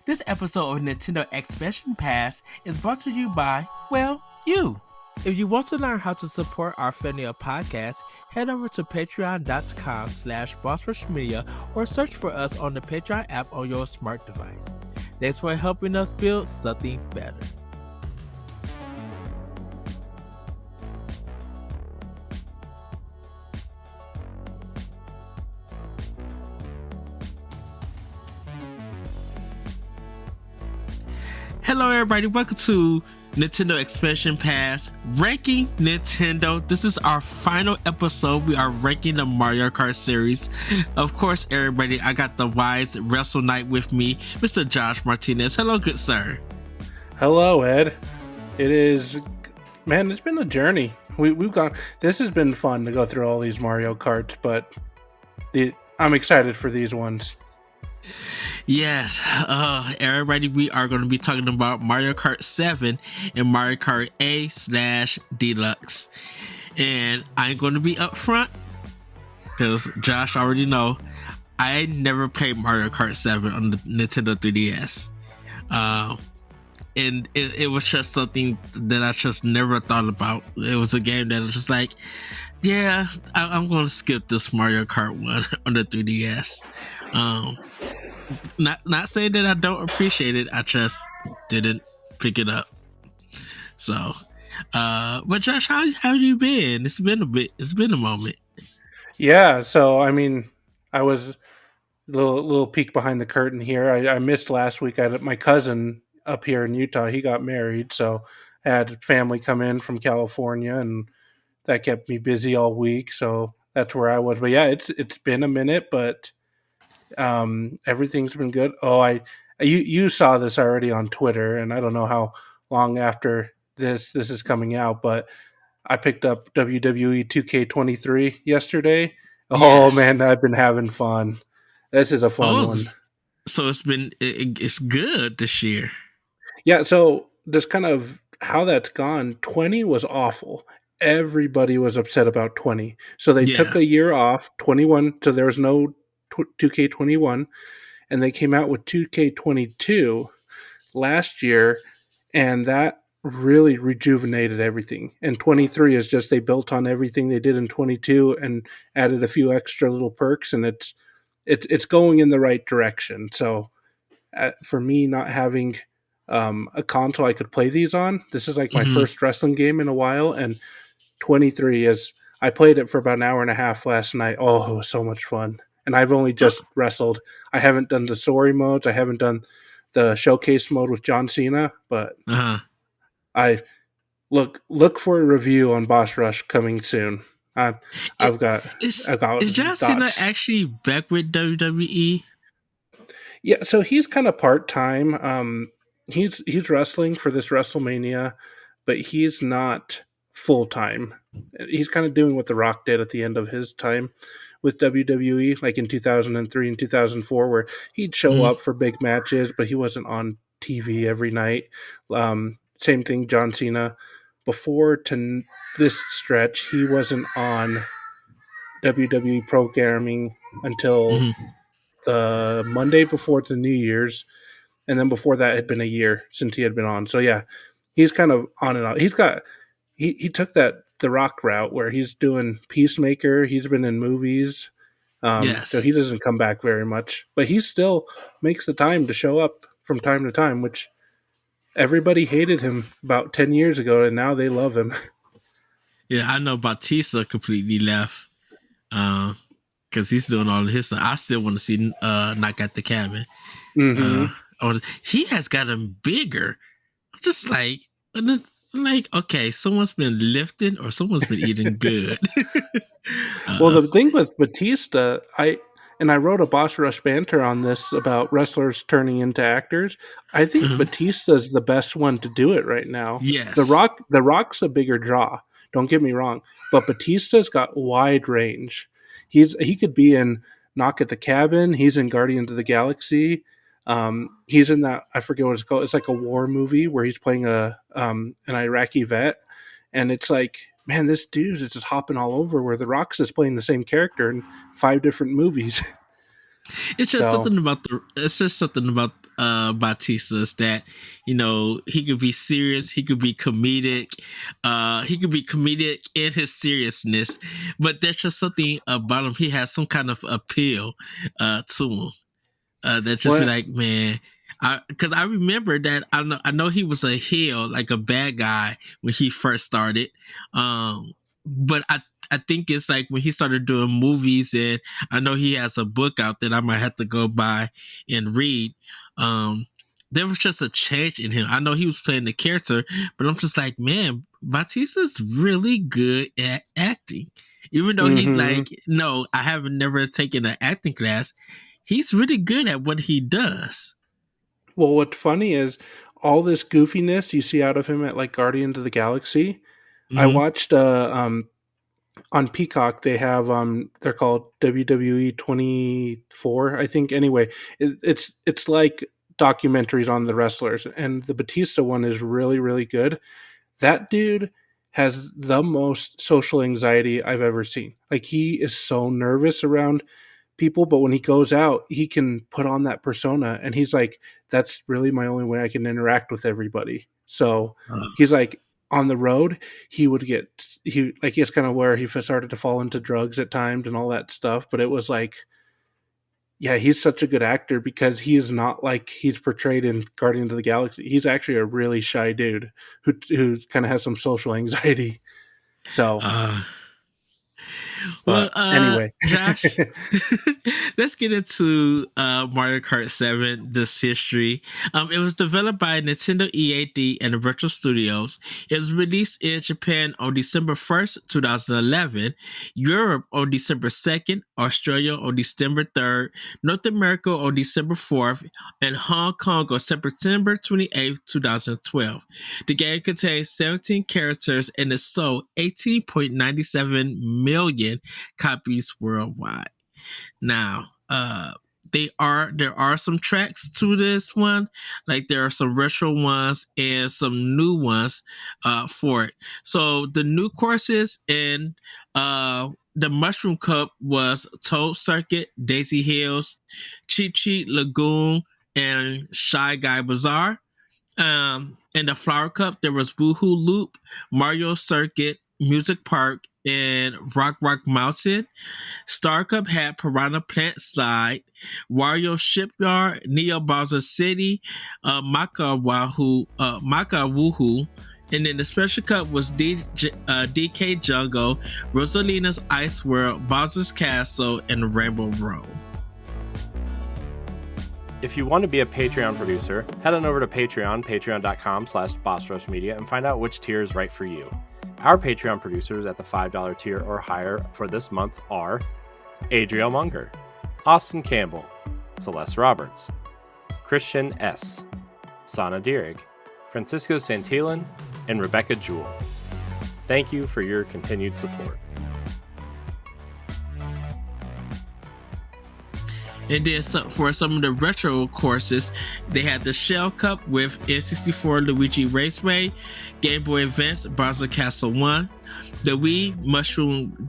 This episode of Nintendo Expansion Pass is brought to you by, well, you. If you want to learn how to support our family of podcasts, head over to patreon.com/bossrushmedia or search for us on the Patreon app on your smart device. Thanks for helping us build something better. Hello everybody, welcome to Nintendo Expansion Pass Ranking Nintendo. This is our final episode. We are ranking the Mario Kart series. Of course, everybody, I got the wise Wrestle Knight with me, Mr. Josh Martinez. Hello, good sir. Hello, Ed. It is, man, it's been a journey. We've gone, this has been fun to go through all these Mario Karts, but I'm excited for these ones. Yes, everybody, we are going to be talking about Mario Kart 7 and Mario Kart A/Deluxe. And I'm going to be up front because Josh already know I never played Mario Kart 7 on the Nintendo 3DS. And it was just something that I just never thought about. It was a game that was just like, yeah, I'm going to skip this Mario Kart one on the 3DS. Not saying that I don't appreciate it, I just didn't pick it up. So, but Josh, how have you been? It's been a moment. Yeah, so I mean, I was a little peek behind the curtain here. I missed last week. I had my cousin up here in Utah. He got married, so I had family come in from California, and that kept me busy all week. So that's where I was. But yeah, it's been a minute, but everything's been good. You saw this already on Twitter, and I don't know how long after this is coming out, but I picked up WWE 2K23 yesterday. Oh Yes. man, I've been having fun. This is a fun one. So it's good this year. Yeah, so just kind of how that's gone, 20 was awful. Everybody was upset about 20. So they took a year off, 21, so there was no 2K21, and they came out with 2K22 last year, and that really rejuvenated everything. And 23 is just they built on everything they did in 22 and added a few extra little perks, and it's going in the right direction. So for me, not having a console I could play these on, this is like my first wrestling game in a while, and 23 is. I played it for about an hour and a half last night. Oh, it was so much fun. And I've only just wrestled. I haven't done the story modes. I haven't done the showcase mode with John Cena, but I look for a review on Boss Rush coming soon. I've got is John thoughts. Cena actually back with WWE? Yeah, so he's kind of part time. He's wrestling for this WrestleMania, but he's not full time. He's kind of doing what The Rock did at the end of his time with WWE, like in 2003 and 2004, where he'd show up for big matches, but he wasn't on TV every night. Same thing, John Cena. Before to this stretch, he wasn't on WWE programming until the Monday before the New Year's, and then before that, it had been a year since he had been on. So yeah, he's kind of on and off. He took the Rock route where he's doing Peacemaker. He's been in movies. So he doesn't come back very much, but he still makes the time to show up from time to time, which everybody hated him about 10 years ago, and now they love him. Yeah, I know Batista completely left because he's doing all of his stuff. I still want to see Knock at the Cabin. He has gotten bigger. Just like, okay, someone's been lifting or someone's been eating good. Well, the thing with Batista, I wrote a Boss Rush banter on this about wrestlers turning into actors. I think Batista's the best one to do it right now. Yes. The Rock's a bigger draw. Don't get me wrong, but Batista's got wide range. He could be in Knock at the Cabin. He's in Guardians of the Galaxy. He's in that, I forget what it's called. It's like a war movie where he's playing an Iraqi vet, and it's like, man, this dude is just hopping all over. Where The Rock's is playing the same character in 5 different movies. It's just So something about Batista's that, he could be serious, he could be comedic, he could be comedic in his seriousness, but there's just something about him. He has some kind of appeal to him. That just be what like, man, because I remember that I know he was a heel, like a bad guy when he first started, but I think it's like when he started doing movies, and I know he has a book out that I might have to go buy and read. Um, there was just a change in him. I know he was playing the character, but I'm just like, man, Batista's really good at acting. Even though he's hmm like, no, I haven't never taken an acting class. He's really good at what he does. well, what's funny is all this goofiness you see out of him at like Guardians of the Galaxy. I Mm-hmm. watched on Peacock they have they're called WWE 24, I think. Anyway, it's like documentaries on the wrestlers, and the Batista one is really really good. That dude has the most social anxiety I've ever seen. Like, he is so nervous around people, but when he goes out, he can put on that persona, and he's like, that's really my only way I can interact with everybody. So Uh, he's like, on the road, he like, it's kind of where he started to fall into drugs at times and all that stuff. But it was like, yeah, he's such a good actor because he is not like he's portrayed in Guardians of the Galaxy. He's actually a really shy dude who kind of has some social anxiety. So, uh, well, but anyway, Josh, let's get into Mario Kart 7, this history. It was developed by Nintendo EAD and the Virtual Studios. It was released in Japan on December 1st, 2011, Europe on December 2nd, Australia on December 3rd, North America on December 4th, and Hong Kong on September 28th, 2012. The game contains 17 characters and it sold 18.97 million copies worldwide. Now, there are some tracks to this one, like there are some retro ones and some new ones for it. So the new courses in the Mushroom Cup was Toad Circuit, Daisy Hills, Chi Chi Lagoon, and Shy Guy Bazaar. In the Flower Cup, there was Woohoo Loop, Mario Circuit, Music Park, and Rock Mountain. Star Cup had Piranha Plant Slide, Wario Shipyard, Neo Bowser City, Maka Woohoo. And then the Special Cup was DK Jungle, Rosalina's Ice World, Bowser's Castle, and Rainbow Road. If you want to be a Patreon producer, head on over to Patreon, patreon.com/BossRushMedia, and find out which tier is right for you. Our Patreon producers at the $5 tier or higher for this month are Adriel Munger, Austin Campbell, Celeste Roberts, Christian S., Sana Dierig, Francisco Santillan, and Rebecca Jewell. Thank you for your continued support. And then for some of the retro courses, they had the Shell Cup with N64 Luigi Raceway, Game Boy Advance Bowser Castle 1, the Wii Mushroom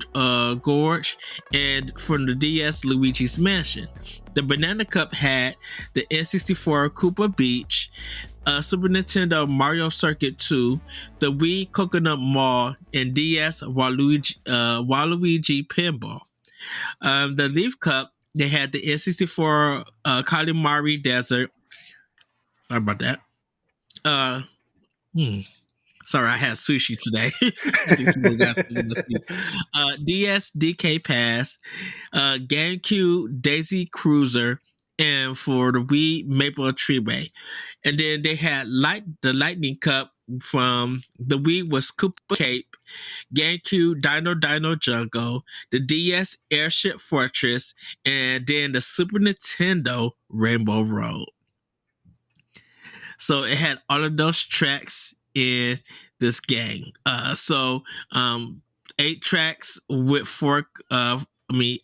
Gorge, and from the DS Luigi's Mansion. The Banana Cup had the N64 Koopa Beach, Super Nintendo Mario Circuit 2, the Wii Coconut Mall, and DS Waluigi Pinball. The Leaf Cup, they had the N64 Kalimari Desert. Sorry about that. Uh, hmm. Sorry, I had sushi today. I think someone got sushi. DS DK Pass, GameCube Daisy Cruiser, and for the Wii Maple Tree Bay. And then they had the Lightning Cup from the Wii was Koopa Cape, GameCube Dino Jungle, the DS Airship Fortress, and then the Super Nintendo Rainbow Road. So it had all of those tracks in this game. So 8 tracks with four.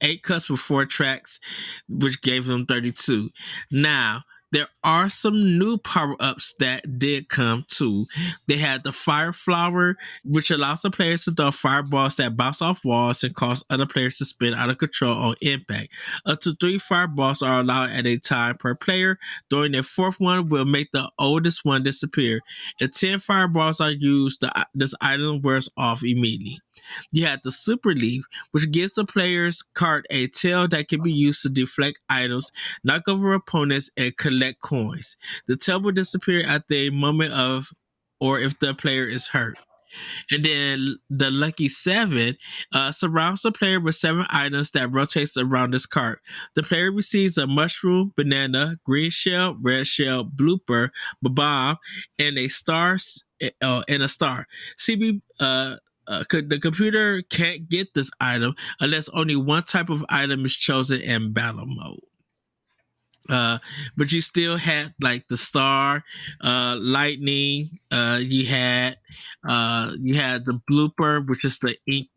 Eight cuts with 4 tracks, which gave them 32. Now there are some new power-ups that did come too. They had the Fire Flower, which allows the players to throw fireballs that bounce off walls and cause other players to spin out of control on impact. Up to 3 fireballs are allowed at a time per player. Throwing a fourth one will make the oldest one disappear. If 10 fireballs are used, this item wears off immediately. You have the Super Leaf, which gives the player's card a tail that can be used to deflect items, knock over opponents, and collect coins. The tail will disappear at the moment of, or if the player is hurt. And then the Lucky Seven surrounds the player with 7 items that rotates around this card. The player receives a mushroom, banana, green shell, red shell, blooper, bomb, and a star. CB the computer can't get this item unless only one type of item is chosen in battle mode. But you still had like the star, lightning. You had the blooper, which is the ink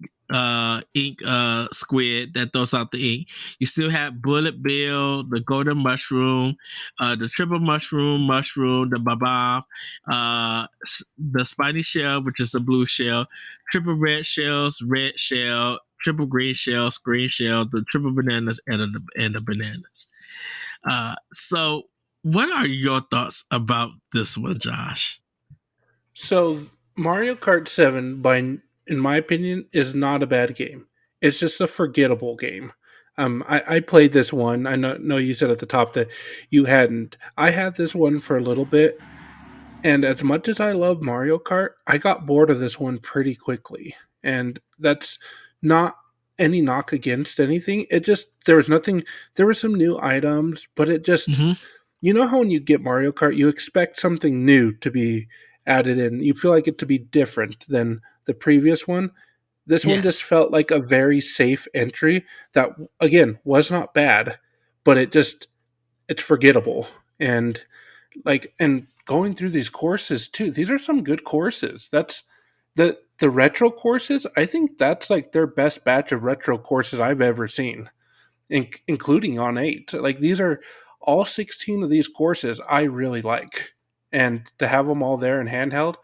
squid that throws out the ink. You still had bullet bill, the golden mushroom, the triple mushroom, the baba, the spiny shell, which is the blue shell, triple red shells, red shell, triple green shells, green shell, the triple bananas, and the bananas. So what are your thoughts about this one, Josh? So Mario Kart 7, in my opinion, is not a bad game. It's just a forgettable game. I played this one. I know you said at the top that you hadn't. I had this one for a little bit, and as much as I love Mario Kart, I got bored of this one pretty quickly. And that's not any knock against anything. It just, there was nothing, there were some new items, but it just, you know how when you get Mario Kart, you expect something new to be added in. You feel like it to be different than the previous one. This one just felt like a very safe entry that, again, was not bad, but it's forgettable. And going through these courses too, these are some good courses. That's the retro courses. I think that's like their best batch of retro courses I've ever seen, including on 8. Like, these are all 16 of these courses I really like, and to have them all there in handheld,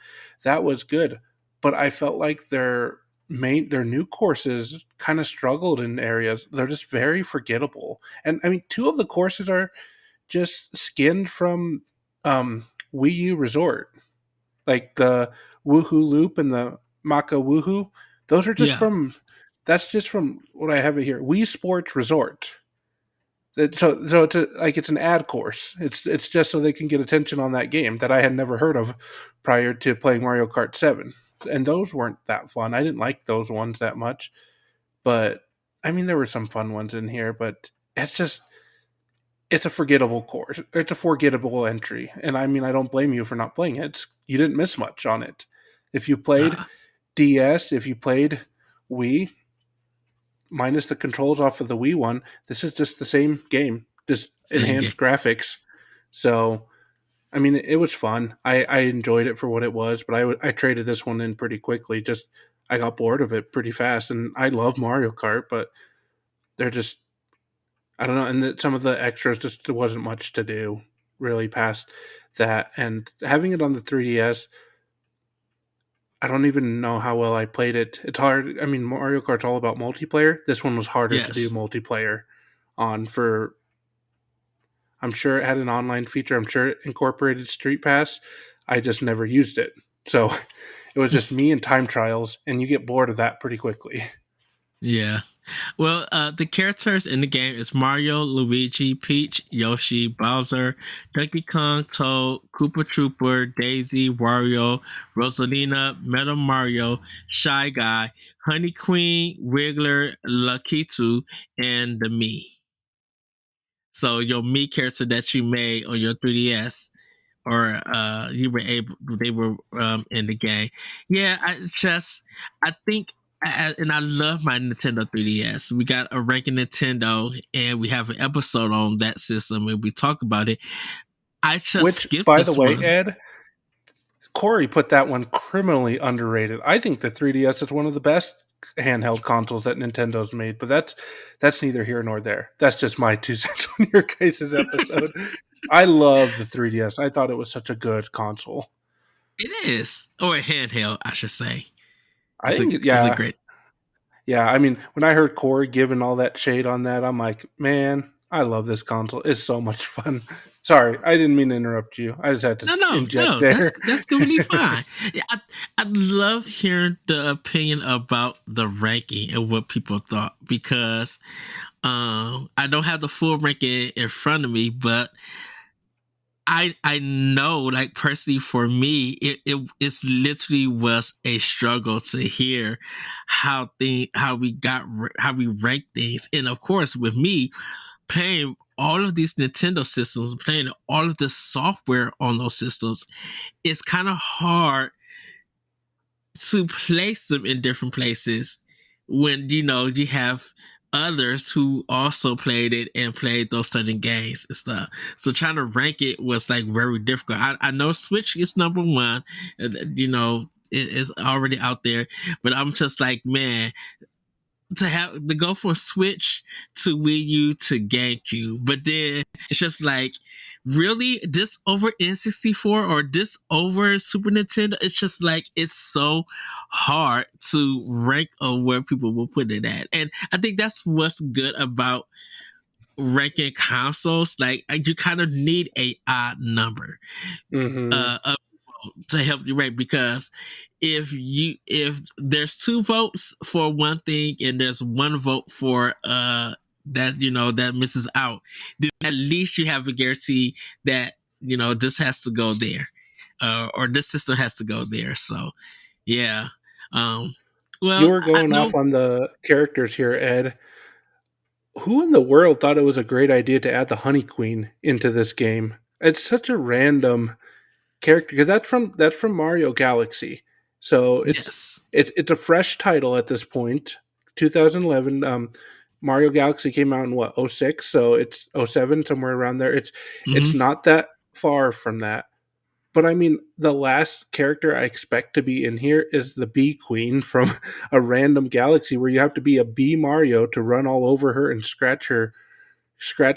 that was good. But I felt like their new courses kind of struggled in areas. They're just very forgettable. And I mean, 2 of the courses are just skinned from Wii U Resort, like the Woohoo Loop and the Maka Woohoo. Those are just from, that's just from what I have it here, Wii Sports Resort. So it's an ad course. It's just so they can get attention on that game that I had never heard of prior to playing Mario Kart 7. And those weren't that fun. I didn't like those ones that much. But I mean, there were some fun ones in here, but it's a forgettable course. It's a forgettable entry. And I mean, I don't blame you for not playing it. You didn't miss much on it. If you played DS, if you played Wii, minus the controls off of the Wii one, this is just the same game, just enhanced graphics. So, I mean, it was fun. I enjoyed it for what it was, but I traded this one in pretty quickly. Just, I got bored of it pretty fast. And I love Mario Kart, but they're just, I don't know. And some of the extras, just there wasn't much to do really past that. And having it on the 3DS, I don't even know how well I played it. It's hard. I mean, Mario Kart's all about multiplayer. This one was harder to do multiplayer on for. I'm sure it had an online feature. I'm sure it incorporated Street Pass. I just never used it. So it was just me and time trials, and you get bored of that pretty quickly. Yeah. Well, the characters in the game is Mario, Luigi, Peach, Yoshi, Bowser, Donkey Kong, Toad, Koopa Trooper, Daisy, Wario, Rosalina, Metal Mario, Shy Guy, Honey Queen, Wiggler, Lakitu, and the Mii. So your Mii character that you made on your 3DS, or they were in the game. Yeah, I think. And I love my Nintendo 3DS. We got a Ranking Nintendo, and we have an episode on that system, and we talk about it. I just skipped by this the way, one. Ed, Corey put that one criminally underrated. I think the 3DS is one of the best handheld consoles that Nintendo's made, but that's neither here nor there. That's just my 2 cents on your guys' episode. I love the 3DS. I thought it was such a good console. It is, or a handheld, I should say. I think, It's a yeah, great. yeah. I mean, when I heard Corey giving all that shade on that, I'm like, man, I love this console. It's so much fun. Sorry, I didn't mean to interrupt you. I just had to inject No. there. That's completely fine. Yeah, I love hearing the opinion about the ranking and what people thought because I don't have the full ranking in front of me, but I know, like personally for me, it's literally was a struggle to hear how we rank things, and of course with me playing all of these Nintendo systems, playing all of the software on those systems, it's kind of hard to place them in different places when you have others who also played it and played those certain games and stuff. So trying to rank it was like very difficult. I know Switch is number one, it's already out there, but I'm just like, man, to go from Switch to Wii U to GameCube, but then it's just like, really, this over N64 or this over Super Nintendo? It's just like it's so hard to rank on where people will put it at, and I think that's what's good about ranking consoles. Like you kind of need a odd number. Mm-hmm. To help you rank, because if there's two votes for one thing and there's one vote for that misses out, then at least you have a guarantee that this has to go there, or this system has to go there. So yeah. um You well, were I going know. off on the characters here, Ed. Who in the world thought it was a great idea to add the Honey Queen into this game? It's such a random character because that's from Mario Galaxy. So Yes. it's a fresh title at this point. 2011. Mario Galaxy came out in what, '06? So it's '07, somewhere around there. It's Hmm. not that far from that. But I mean, the last character I expect to be in here is the Bee Queen from a random galaxy where you have to be a bee Mario to run all over her and scratch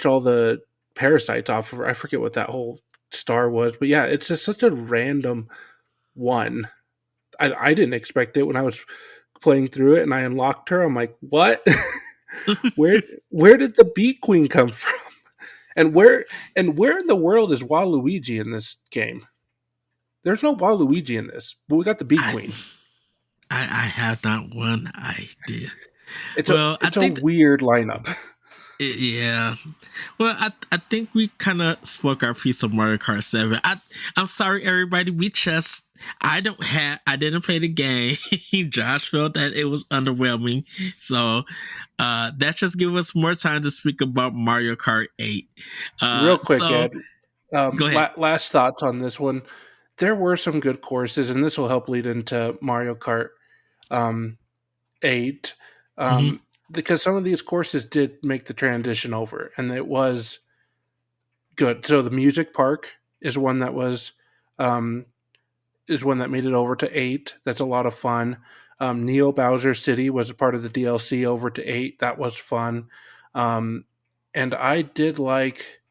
all the parasites off of her. I forget what that whole star was, but yeah, it's just such a random one. I didn't expect it when I was playing through it and I unlocked her. I'm like, what? where where did the Bee Queen come from? And where in the world is Waluigi in this game? There's no Waluigi in this, but we got the Bee I Queen. I have not one idea. It's a Well, I it's a think weird lineup. yeah. Well, I think we kind of spoke our piece of Mario Kart 7. I'm sorry, everybody. I didn't play the game. Josh felt that it was underwhelming, so that just give us more time to speak about Mario Kart 8. Real quick, So Ed. go ahead. Last thoughts on this one. There were some good courses, and this will help lead into Mario Kart um, 8. Hmm. Because some of these courses did make the transition over, and it was good. So the Music Park is one that was um, is one that made it over to 8. That's a lot of fun. Neo Bowser City was a part of the DLC over to 8. That was fun. Um, and I did like,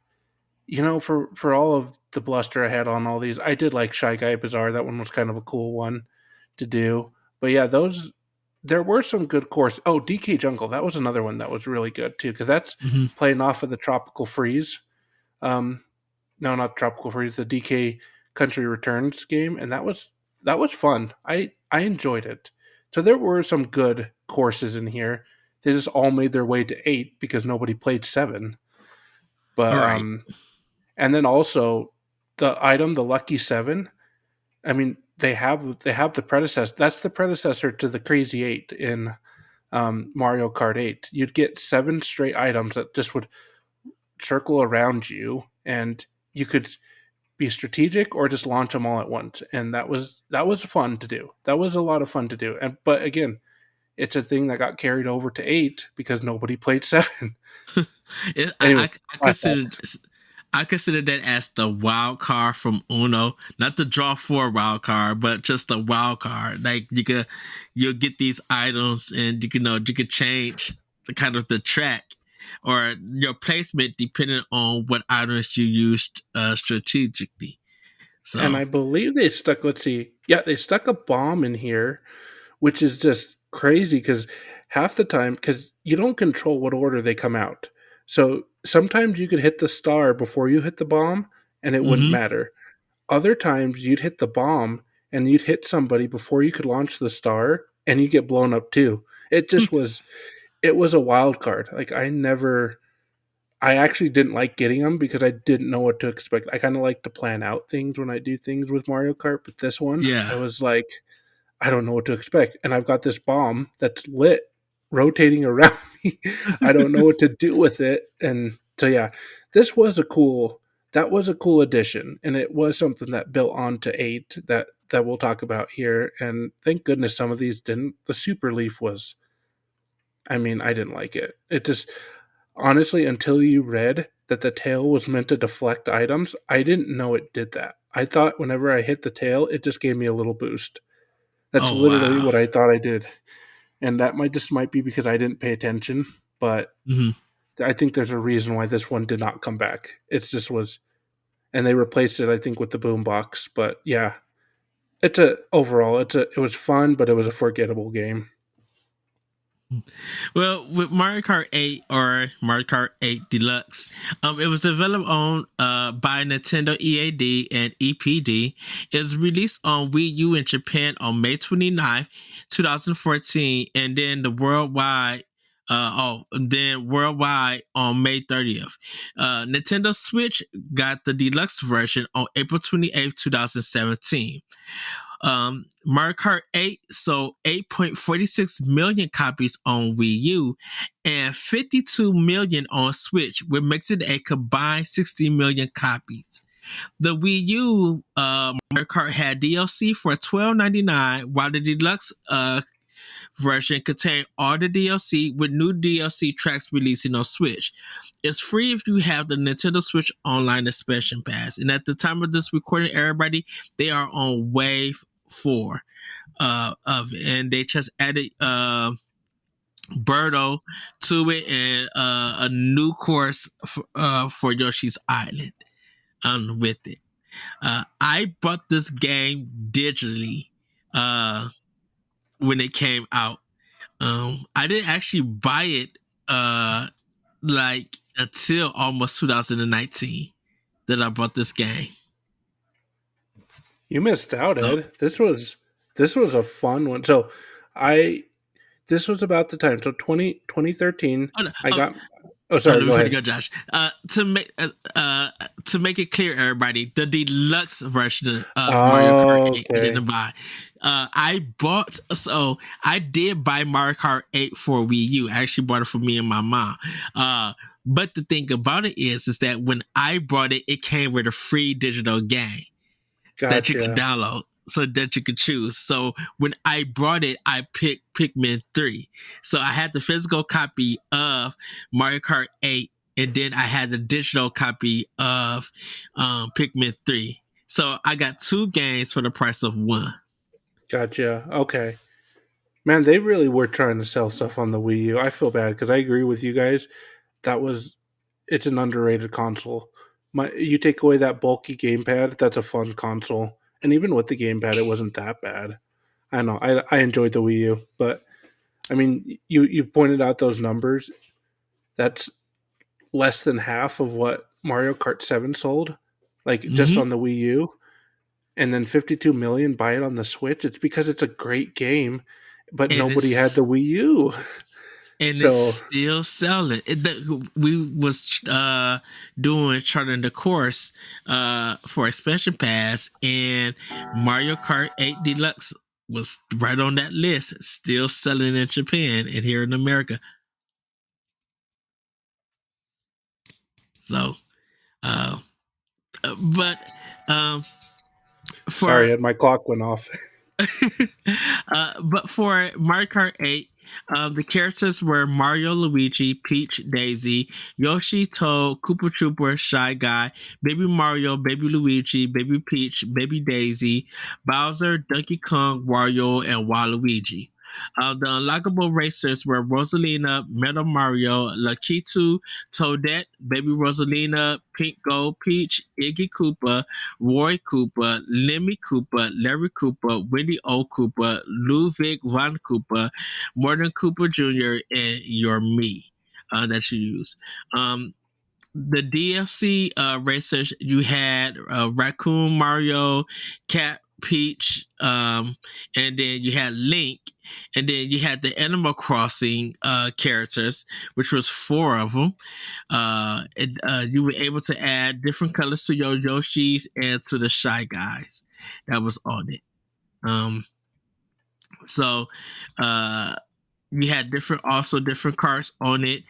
for all of the bluster I had on all these, I did like Shy Guy Bazaar. That one was kind of a cool one to do. But yeah, there were some good courses. Oh, DK Jungle, that was another one that was really good too, because that's Hmm. playing off of the Tropical Freeze. Um, no, not Tropical Freeze, the DK Country Returns game, and that was fun. I enjoyed it. So there were some good courses in here. They just all made their way to 8 because nobody played 7. But All right. and then also the Lucky 7. I mean, they have the predecessor. That's the predecessor to the Crazy 8 in Mario Kart 8. You'd get 7 straight items that just would circle around you, and you could be strategic or just launch them all at once. And that was fun to do. That was a lot of fun to do. And but again, it's a thing that got carried over to 8 because nobody played 7. It, Anyway, I my consider fault. I consider that as the wild card from Uno, not the draw four wild card, but just the wild card. Like you'll get these items, and you can change the kind of the track. or your placement depending on what items you used strategically. And So, I believe they stuck, let's see, yeah, they stuck a bomb in here, which is just crazy because half the time, because you don't control what order they come out. So sometimes you could hit the star before you hit the bomb and it wouldn't mm-hmm. matter. Other times you'd hit the bomb and you'd hit somebody before you could launch the star and you get blown up too. It just was, it was a wild card. Like I actually didn't like getting them because I didn't know what to expect. I kind of like to plan out things when I do things with Mario Kart, but this one, Yeah. I was like, I don't know what to expect. And I've got this bomb that's lit, rotating around me. I don't know what to do with it. And so, yeah, this was that was a cool addition. And it was something that built onto 8 that we'll talk about here. And thank goodness some of these didn't. The Super Leaf was, I mean, I didn't like it. It just, honestly, until you read that the tail was meant to deflect items, I didn't know it did that. I thought whenever I hit the tail, it just gave me a little boost. That's Oh literally wow. what I thought I did. And that might be because I didn't pay attention, but Mm-hmm. I think there's a reason why this one did not come back. It just was, and they replaced it, I think, with the boombox. But yeah, it was fun, but it was a forgettable game. Well, with Mario Kart 8 or Mario Kart 8 Deluxe, it was developed on by Nintendo EAD and EPD. It was released on Wii U in Japan on May 29th, 2014, and then worldwide on May 30th. Nintendo Switch got the deluxe version on April 28th, 2017. Mario Kart 8 sold 8.46 million copies on Wii U and 52 million on Switch, which makes it a combined 60 million copies. The Wii U Mario Kart had DLC for $12.99, while the deluxe version contained all the DLC with new DLC tracks releasing on Switch. It's free if you have the Nintendo Switch Online Expansion Pass. And at the time of this recording, everybody, they are on Wave 4 of it. And they just added Birdo to it and a new course for Yoshi's Island with it. I bought this game digitally when it came out. I didn't actually buy it like until almost 2019 that I bought this game. You missed out, Oh, Ed. This was a fun one. So I this was about the time. So 2013, oh, no, I oh, got Oh, sorry, go before you ahead. go, Josh. To make it clear, everybody, the deluxe version of Mario Kart Oh, 8, I okay. didn't buy. I did buy Mario Kart 8 for Wii U. I actually bought it for me and my mom. But the thing about it is that when I bought it, it came with a free digital game that you could Gotcha. download so that you could choose. So when I brought it, I picked Pikmin 3. So I had the physical copy of Mario Kart 8, and then I had the digital copy of Pikmin 3. So I got two games for the price of one. Gotcha. Okay. Man, they really were trying to sell stuff on the Wii U. I feel bad because I agree with you guys. That was It's an underrated console. You take away that bulky gamepad, that's a fun console. And even with the gamepad, it wasn't that bad. I know. I enjoyed the Wii U, but I mean, you pointed out those numbers. That's less than half of what Mario Kart 7 sold, like just Mm-hmm. on the Wii U, and then 52 million buy it on the Switch. It's because it's a great game, but And nobody had it's the Wii U. and it's So, still selling. We was doing charting the course for expansion pass, and Mario Kart 8 Deluxe was right on that list, still selling in Japan and here in America. So, uh, but for sorry, Ed, my clock went off. but for Mario Kart 8, the characters were Mario, Luigi, Peach, Daisy, Yoshi, Toad, Koopa Trooper, Shy Guy, Baby Mario, Baby Luigi, Baby Peach, Baby Daisy, Bowser, Donkey Kong, Wario, and Waluigi. The unlockable racers were Rosalina, Metal Mario, Lakitu, Toadette, Baby Rosalina, Pink Gold Peach, Iggy Koopa, Roy Koopa, Lemmy Koopa, Larry Koopa, Wendy O. Koopa, Ludwig Von Koopa, Morton Cooper Jr., and your me that you use. The DLC racers, you had Raccoon Mario, Cat Peach, and then you had Link, and then you had the Animal Crossing characters, which was 4 of them. You were able to add different colors to your Yoshis and to the Shy Guys that was on it. So we had different carts on it.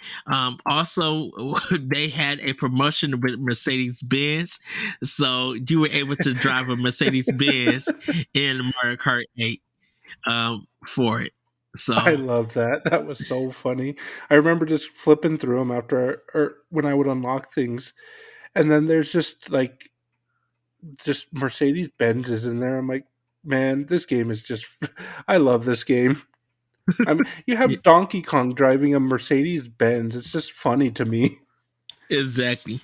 Also, they had a promotion with Mercedes Benz, so you were able to drive a Mercedes Benz in Mario Kart 8 for it. So I love that. That was so funny. I remember just flipping through them after or when I would unlock things, and then there's just Mercedes Benzes in there. I'm like, man, this game is just. I love this game. I mean, you have Donkey Kong driving a Mercedes Benz. It's just funny to me. Exactly.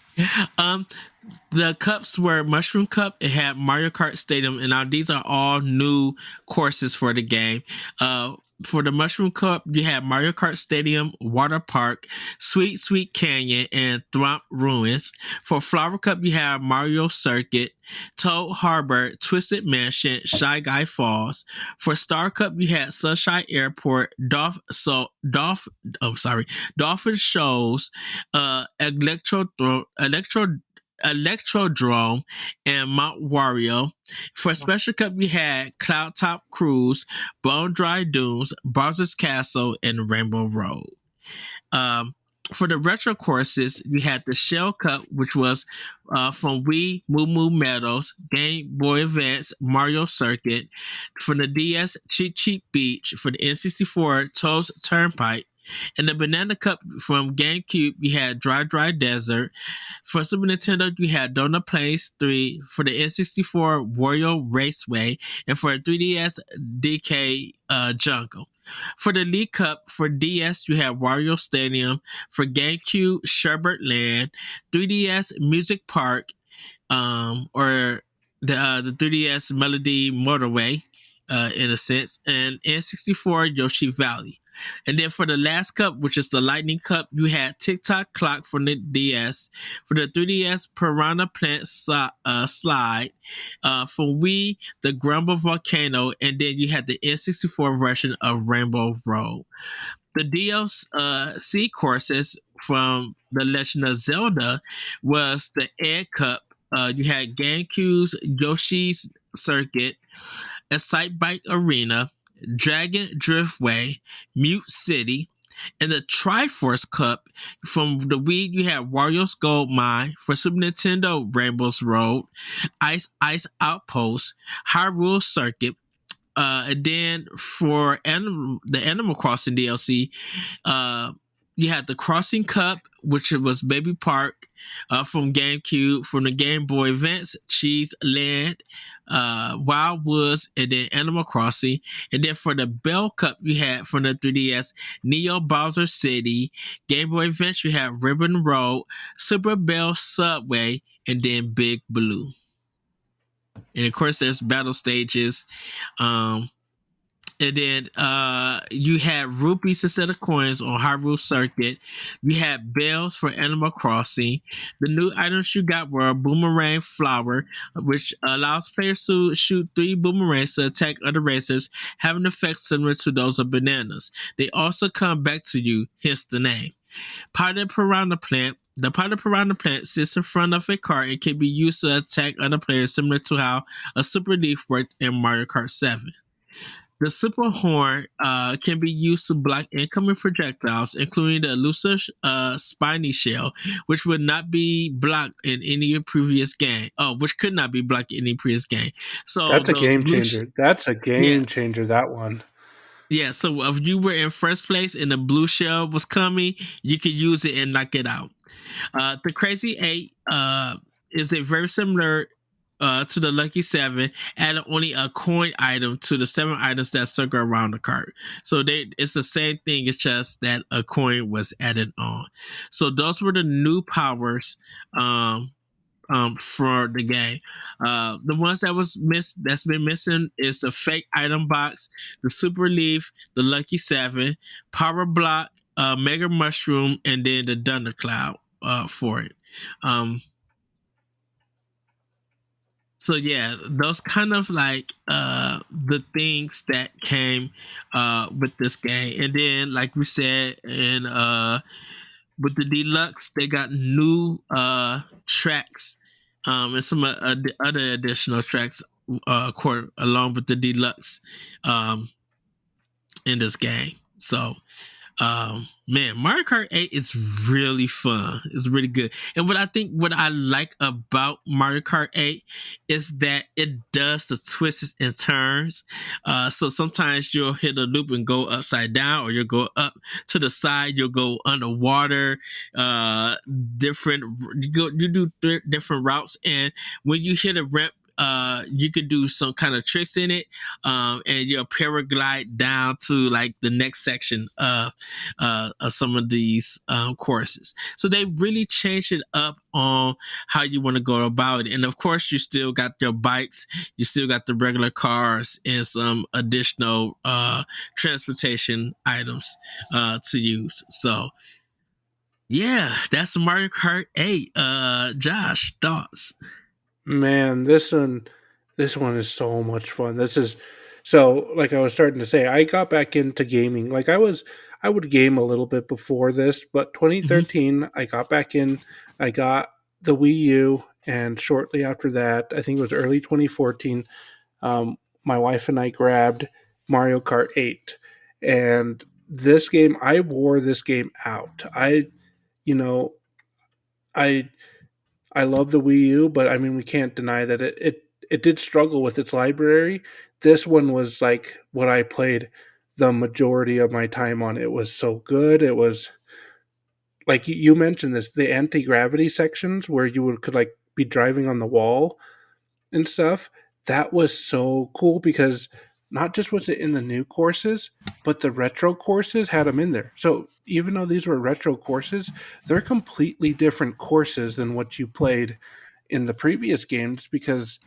The cups were Mushroom Cup. It had Mario Kart Stadium, and now these are all new courses for the game. For the Mushroom Cup, you had Mario Kart Stadium, Water Park, Sweet Sweet Canyon, and Thwomp Ruins. For Flower Cup, you have Mario Circuit, Toad Harbor, Twisted Mansion, Shy Guy Falls. For Star Cup, you had Sunshine Airport, Dolphin Shows, Electrodrome, and Mount Wario. For Special Cup, we had Cloud Top Cruise, Bone Dry Dunes, Bowser's Castle, and Rainbow Road. For the retro courses, we had the Shell Cup, which was from Wii, Moo Moo Meadows, Game Boy Advance, Mario Circuit. For the DS, Cheat Cheat Beach. For the N64, Toad's Turnpike. And the Banana Cup from GameCube, you had Dry Dry Desert. For Super Nintendo, you had Donut Plains 3. For the N64, Wario Raceway. And for 3DS, DK Jungle. For the League Cup, for DS, you had Wario Stadium. For GameCube, Sherbert Land. 3DS, Music Park. Or the 3DS Melody Motorway, in a sense. And N64, Yoshi Valley. And then for the last cup, which is the Lightning Cup, you had TikTok Clock for the DS. For the 3DS, Piranha Plant Slide. For Wii, the Grumble Volcano. And then you had the N64 version of Rainbow Road. The DLC courses from The Legend of Zelda was the Egg Cup. You had GameCube's Yoshi's Circuit, Excite Bike Arena, Dragon Driftway, Mute City, and the Triforce Cup. From the Wii, you have Wario's Gold Mine. For Super Nintendo, Rainbow's Road, Ice Outpost, Hyrule Circuit. And then for the Animal Crossing DLC, you had the Crossing Cup, which was Baby Park from GameCube. From the Game Boy Advance, Cheese Land, Wild Woods, and then Animal Crossing. And then for the Bell Cup, you had from the 3DS, Neo Bowser City. Game Boy Advance, you had Ribbon Road, Super Bell Subway, and then Big Blue. And of course, there's battle stages. And then you had rupees instead of coins on Hyrule Circuit. You had bells for Animal Crossing. The new items you got were a boomerang flower, which allows players to shoot 3 boomerangs to attack other racers, having effects similar to those of bananas. They also come back to you, hence the name. Potted Piranha Plant. The Potted Piranha Plant sits in front of a cart and can be used to attack other players, similar to how a Super Leaf worked in Mario Kart 7. The Super Horn can be used to block incoming projectiles, including the elusive Spiny Shell, which would not be blocked in any previous game. Which could not be blocked in any previous game. So that's a game changer. That's a game changer, that one. Yeah, so if you were in first place and the blue shell was coming, you could use it and knock it out. The Crazy 8 is a very similar to the lucky 7, add only a coin item to the 7 items that circle around the card. So it's the same thing, it's just that a coin was added on. So those were the new powers for the game. The ones that's been missing is the fake item box, the super leaf, the lucky 7, power block, mega mushroom, and then the thundercloud for it. So yeah, those kind of like the things that came with this game. And then like we said, and with the deluxe, they got new tracks and some other additional tracks along with the deluxe in this game. So man, Mario Kart 8 is really fun. It's really good. And what I like about Mario Kart 8 is that it does the twists and turns. So sometimes you'll hit a loop and go upside down, or you'll go up to the side, you'll go underwater, different you do different routes. And when you hit a ramp, you could do some kind of tricks in it, and you'll paraglide down to like the next section of some of these courses. So they really changed it up on how you want to go about it. And of course, you still got your bikes, you still got the regular cars, and some additional transportation items to use. So yeah, that's Mario Kart 8. Josh, thoughts? Man, this one is so much fun. This is so, like I was starting to say, I got back into gaming. Like I would game a little bit before this, but 2013 I got back in. I got the Wii U, and shortly after that, I think it was early 2014, my wife and I grabbed Mario Kart 8. And this game, I wore this game out. You know, I I love the Wii U, but I mean, we can't deny that it did struggle with its library. This one was like what I played the majority of my time on. It was so good. It was like you mentioned this, the anti-gravity sections where could like be driving on the wall and stuff. That was so cool because not just was it in the new courses, but the retro courses had them in there. So even though these were retro courses, they're completely different courses than what you played in the previous games, because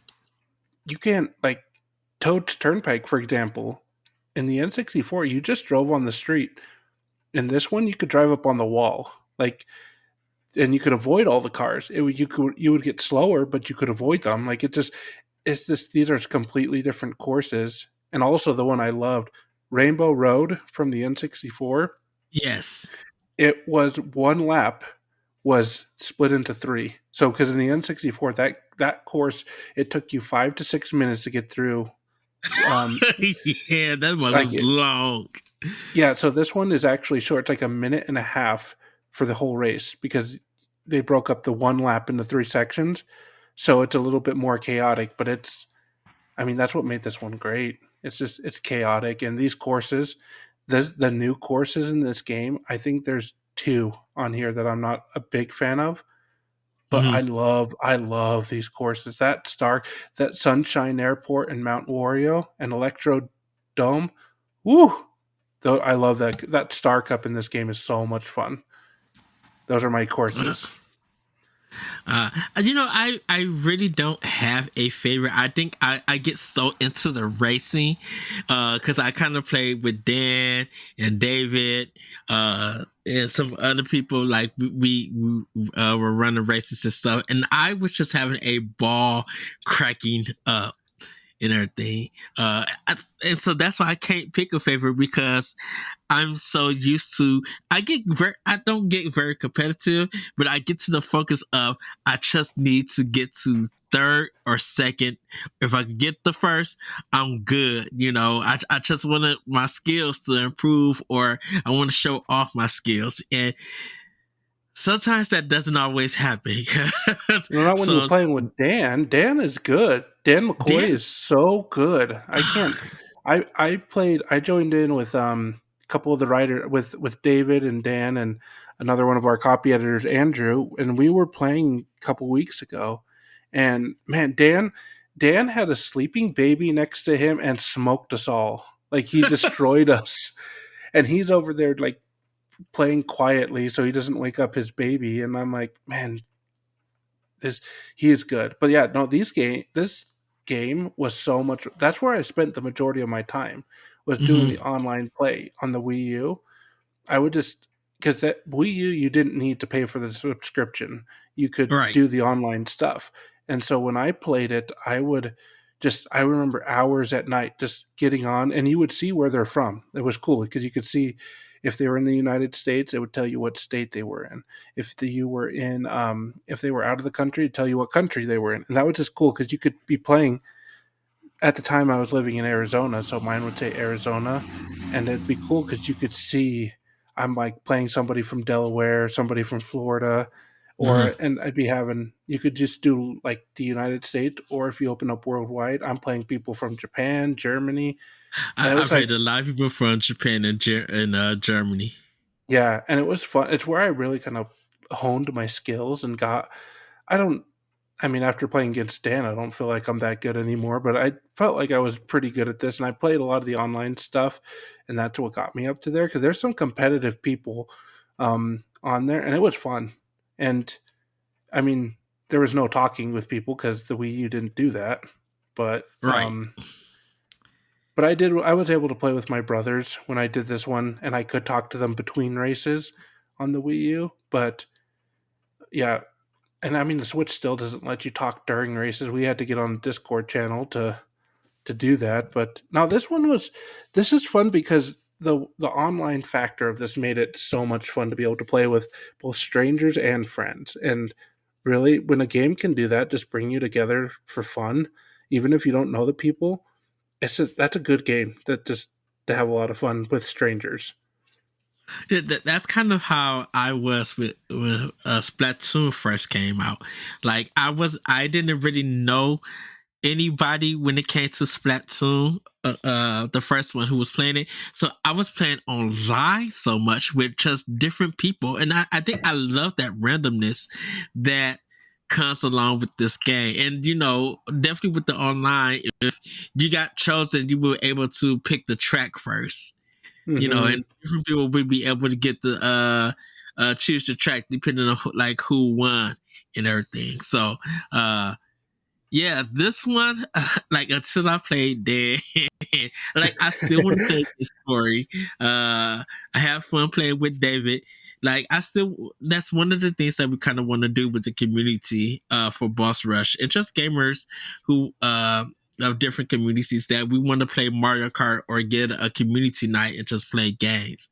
you can't, like, Toad's Turnpike, for example, in the N64, you just drove on the street. In this one, you could drive up on the wall, like, and you could avoid all the cars. You would get slower, but you could avoid them. Like it's just these are completely different courses. And also the one I loved, Rainbow Road from the N64. Yes. It was one lap was split into 3. So because in the N64, that course, it took you 5 to 6 minutes to get through. Yeah, that one Like was long. Yeah, so this one is actually short. It's like a minute and a half for the whole race, because they broke up the one lap into 3 sections. So it's a little bit more chaotic, but I mean, that's what made this one great. It's chaotic. And these courses, the new courses in this game, I think there's 2 on here that I'm not a big fan of, but I love these courses. That Sunshine Airport and Mount Wario and Electro Dome. Woo! Though I love that Star Cup in this game is so much fun. Those are my courses. I really don't have a favorite. I think I get so into the racing because I kind of play with Dan and David and some other people. Like we were running races and stuff, and I was just having a ball cracking up and everything. And so that's why I can't pick a favorite, because I'm so used to. I don't get very competitive, but I get to the focus of I just need to get to third or second. If I can get the first, I'm good. I just want my skills to improve, or I want to show off my skills, and sometimes that doesn't always happen. Not when you're playing with Dan. Dan is good. Dan McCoy is so good. I can't. I joined in with a couple of the writers, with David and Dan and another one of our copy editors, Andrew, and we were playing a couple weeks ago, And man, Dan had a sleeping baby next to him and smoked us all. Like he destroyed us. And he's over there like playing quietly so he doesn't wake up his baby. And I'm like, man, he is good. But yeah, no, this game was so much. That's where I spent the majority of my time was doing Hmm. the online play on the Wii U. I would just because that Wii U you didn't need to pay for the subscription. You could Right. do the online stuff. And so when I played it, I remember hours at night just getting on and you would see where they're from. It was cool because you could see if they were in the United States, it would tell you what state they were in. If they were out of the country, it'd tell you what country they were in. And that was just cool because you could be playing at the time I was living in Arizona, so mine would say Arizona, and it'd be cool because you could see I'm like playing somebody from Delaware, somebody from Florida, Uh-huh. and I'd be having you could just do like the United States, or if you open up worldwide, I'm playing people from Japan, Germany, and it I was played like a lot of people from Japan and Germany. yeah, and it was fun. It's where I really kind of honed my skills and got. I don't I mean, after playing against Dan, I don't feel like I'm that good anymore, but I felt like I was pretty good at this, and I played a lot of the online stuff, and that's what got me up to there because there's some competitive people on there, and it was fun. And I mean, there was no talking with people because the Wii U didn't do that, but Right. I did. I was able to play with my brothers when I did this one, and I could talk to them between races on the Wii U. But yeah, and I mean, the Switch still doesn't let you talk during races. We had to get on a Discord channel to do that. But now this is fun because the online factor of this made it so much fun to be able to play with both strangers and friends. And really, when a game can do that, just bring you together for fun, even if you don't know the people, that's a good game. That just to have a lot of fun with strangers. That's kind of how I was with when Splatoon first came out. Like I didn't really know anybody when it came to Splatoon, the first one who was playing it. So I was playing online so much with just different people, and I think I love that randomness that comes along with this game. And definitely with the online, if you got chosen, you were able to pick the track first. Hmm. And different people will be able to get the choose the track depending on like who won and everything. So yeah, this one, like until I played dead, like I still want to play this story. I have fun playing with David. Like that's one of the things that we kind of want to do with the community, for Boss Rush and just gamers who of different communities that we want to play Mario Kart or get a community night and just play games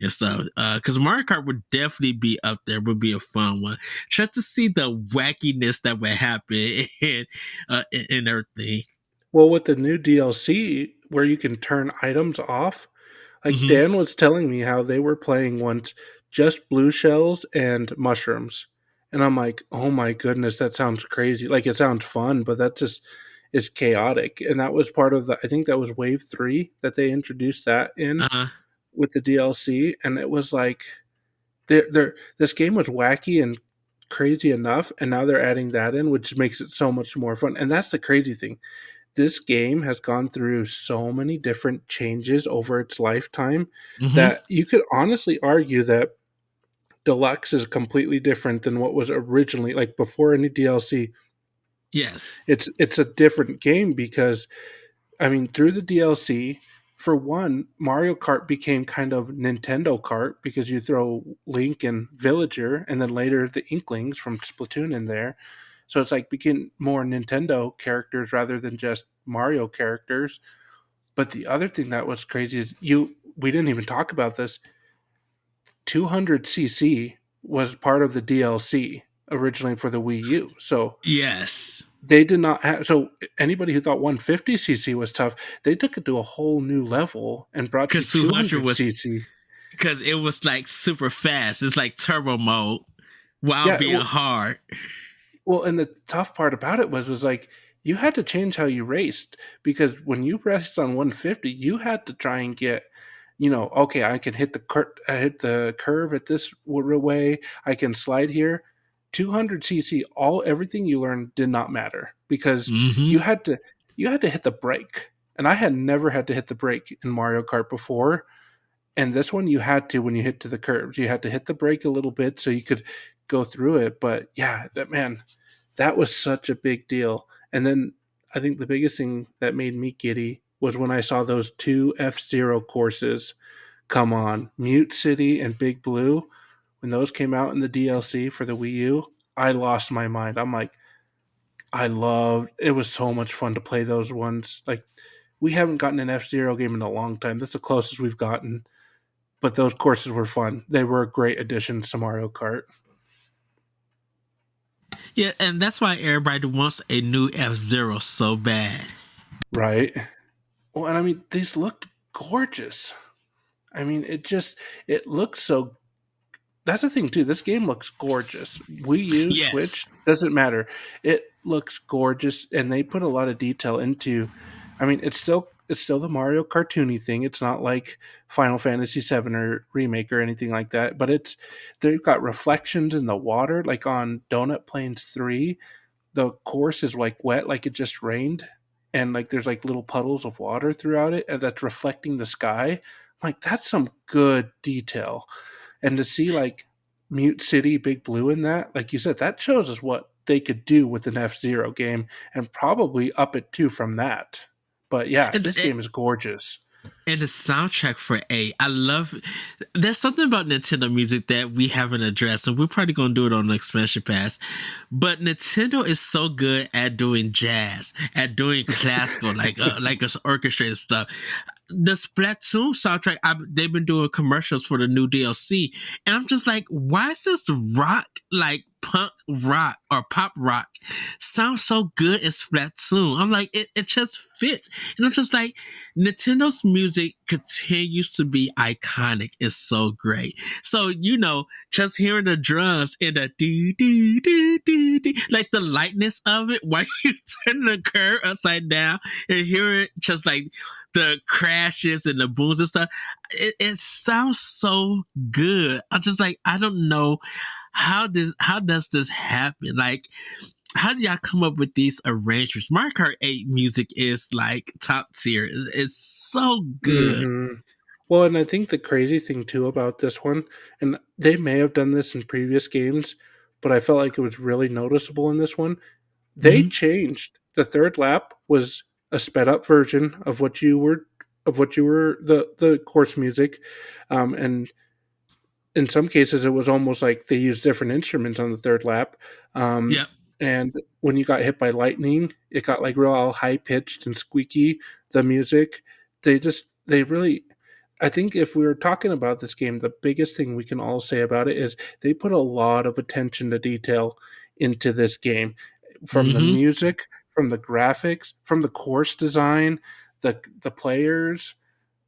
and stuff. Because Mario Kart would definitely be up there. Would be a fun one just to see the wackiness that would happen and everything. Well, with the new DLC where you can turn items off, like Hmm. Dan was telling me how they were playing once just blue shells and mushrooms. And I'm like, oh my goodness, that sounds crazy. Like it sounds fun, but that just is chaotic. And that was part of I think that was wave 3 that they introduced that in Uh, with the DLC. And it was like, this game was wacky and crazy enough. And now they're adding that in, which makes it so much more fun. And that's the crazy thing, this game has gone through so many different changes over its lifetime hmm. that you could honestly argue that Deluxe is completely different than what was originally like before any DLC. Yes. It's a different game because I mean through the DLC, for one, Mario Kart became kind of Nintendo Kart because you throw Link and Villager and then later the Inklings from Splatoon in there. So it's like became more Nintendo characters rather than just Mario characters. But the other thing that was crazy is we didn't even talk about this. 200cc was part of the DLC originally for the Wii U. So Yes. they did not have so anybody who thought 150cc was tough, they took it to a whole new level and brought you Because 200 was 200cc. because it was like super fast. It's like turbo mode while Yeah, being hard. well, and the tough part about it was like you had to change how you raced because when you raced on 150, you had to try and get, okay, I can hit the curve at this way, I can slide here. 200cc, everything you learned did not matter because Mm-hmm. you had to hit the brake. And I had never had to hit the brake in Mario Kart before. And this one you had to when you hit to the curves. You had to hit the brake a little bit so you could go through it. But yeah, that was such a big deal. And then I think the biggest thing that made me giddy was when I saw those two F-Zero courses come on, Mute City and Big Blue. When those came out in the DLC for the Wii U, I lost my mind. I'm like, it was so much fun to play those ones. Like, we haven't gotten an F-Zero game in a long time. That's the closest we've gotten. But those courses were fun. They were a great addition to Mario Kart. Yeah, and that's why everybody wants a new F-Zero so bad. Right. Well, and I mean, these looked gorgeous. I mean, it looks so. That's the thing too. This game looks gorgeous. Wii U, Yes. Switch, doesn't matter. It looks gorgeous, and they put a lot of detail into. I mean, it's still the Mario cartoony thing. It's not like Final Fantasy VII or remake or anything like that. But they've got reflections in the water, like on Donut Plains 3. The course is like wet, like it just rained, and like there's like little puddles of water throughout it, and that's reflecting the sky. Like, that's some good detail. And to see like Mute City, Big Blue in that, like you said, that shows us what they could do with an F-Zero game, and probably up it too from that. But yeah, And, this game is gorgeous. and the soundtrack for A, I love. There's something about Nintendo music that we haven't addressed, and we're probably gonna do it on the expansion pass. But Nintendo is so good at doing jazz, at doing classical, like us orchestrated stuff. The Splatoon soundtrack, they've been doing commercials for the new DLC, and I'm just like, why is this rock, like punk rock or pop rock, sound so good in Splatoon? I'm like, it just fits, and I'm just like, Nintendo's music continues to be iconic. It's so great. So just hearing the drums and the do do do do do, like the lightness of it while you turn the curve upside down and hear it just like the crashes and the booms and stuff. It sounds so good. I'm just like, I don't know how does this happen? Like, how do y'all come up with these arrangements? Mario Kart 8 music is like top tier. It's so good. Mm-hmm. Well, and I think the crazy thing too about this one, and they may have done this in previous games, but I felt like it was really noticeable in this one. They Mm-hmm. changed. The third lap was a sped up version of the course music, and in some cases it was almost like they used different instruments on the third lap. Yep. And when you got hit by lightning, it got like real high pitched and squeaky. The music, they really. I think if we were talking about this game, the biggest thing we can all say about it is they put a lot of attention to detail into this game, from the Mm-hmm. music, from the graphics, from the course design, the players.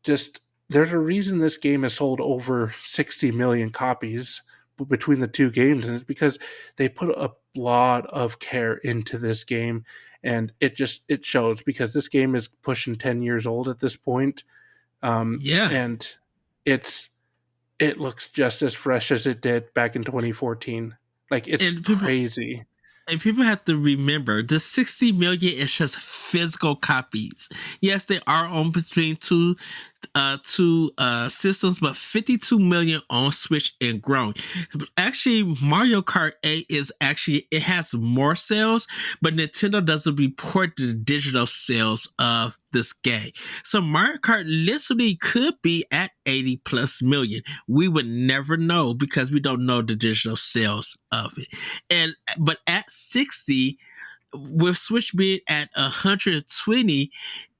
Just, there's a reason this game has sold over 60 million copies between the two games, and it's because they put a lot of care into this game, and it shows, because this game is pushing 10 years old at this point. Yeah. And it looks just as fresh as it did back in 2014. Like, it's And crazy. people have to remember the 60 million is just physical copies. Yes, they are on between two systems, but 52 million on Switch and growing. Actually, Mario Kart 8 it has more sales, but Nintendo doesn't report the digital sales of this game. So Mario Kart literally could be at 80 plus million. We would never know because we don't know the digital sales of it. But at 60, with Switch being at 120,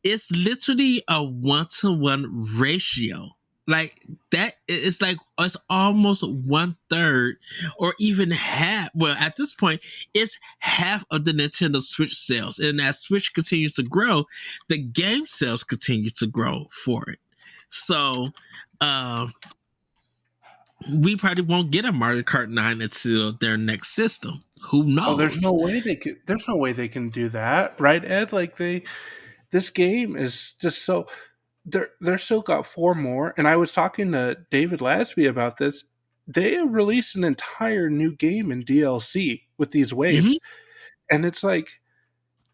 it's literally a 1-to-1 ratio. Like that, it's like it's almost 1/3 or even half. Well, at this point, it's half of the Nintendo Switch sales. And as Switch continues to grow, the game sales continue to grow for it. So, we probably won't get a Mario Kart 9 until their next system. Who Oh, there's knows? no way they can do that, right, Ed? Like, this game is just so, they're still got four more. And I was talking to David Lasby about this. they released an entire new game in DLC with these waves, and it's like,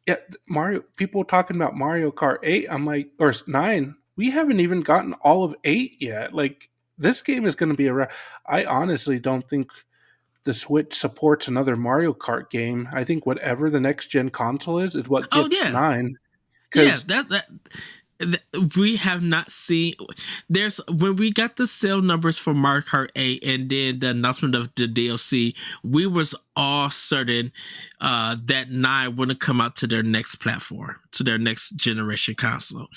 yeah, Mario. People talking about Mario Kart 8. I'm like, or 9. We haven't even gotten all of 8 yet. Like, this game is going to be around. I honestly don't think the Switch supports another Mario Kart game. I think whatever the next gen console is what Oh gets yeah, 9. yeah. Because We have not seen. There's when we got the sale numbers for Mario Kart 8 and then the announcement of the DLC, we was all certain that 9 wouldn't come out to their next platform, to their next generation console.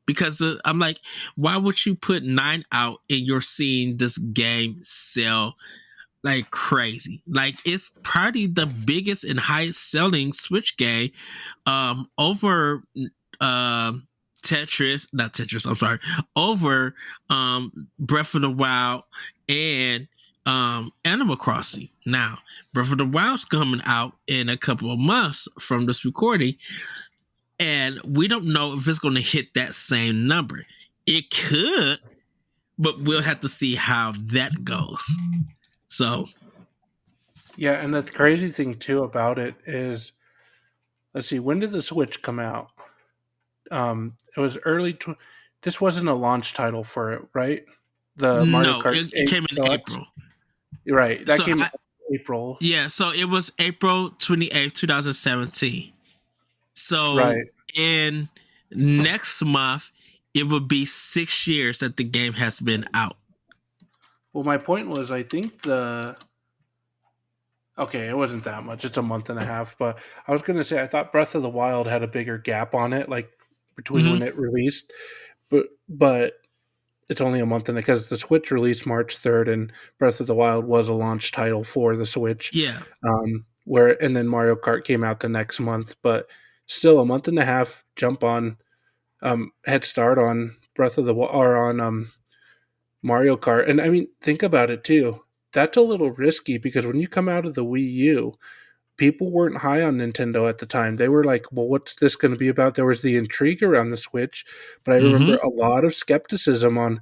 Because I'm like, why would you put 9 out and you're seeing this game sell like crazy? Like, it's probably the biggest and highest selling Switch game over um Tetris, not Tetris, I'm sorry, over Breath of the Wild and Animal Crossing. Now, Breath of the Wild's coming out in a couple of months from this recording, and we don't know if it's going to hit that same number. It could, but we'll have to see how that goes. So, yeah, and the crazy thing too about it is, let's see, when did the Switch come out? It was this wasn't a launch title for it, right? The Mario no, Kart it 8 came in Deluxe. April. Right, that So, came out in April. yeah, so it was April 28th, 2017. So Right. in next month, it will be 6 years that the game has been out. Well, my point was, I think okay, it wasn't that much. It's a month and a half, but I was going to say I thought Breath of the Wild had a bigger gap on it, like between Mm-hmm. when it released, but it's only a month, and because the Switch released March 3rd, and Breath of the Wild was a launch title for the Switch, Yeah. where and then Mario Kart came out the next month, but still a month and a half jump on head start on Breath of the or on Mario Kart. And I mean, think about it too. That's a little risky because when you come out of the Wii U, people weren't high on Nintendo at the time. They were like, well, what's this going to be about? There was the intrigue around the Switch, but I remember Mm-hmm. a lot of skepticism on,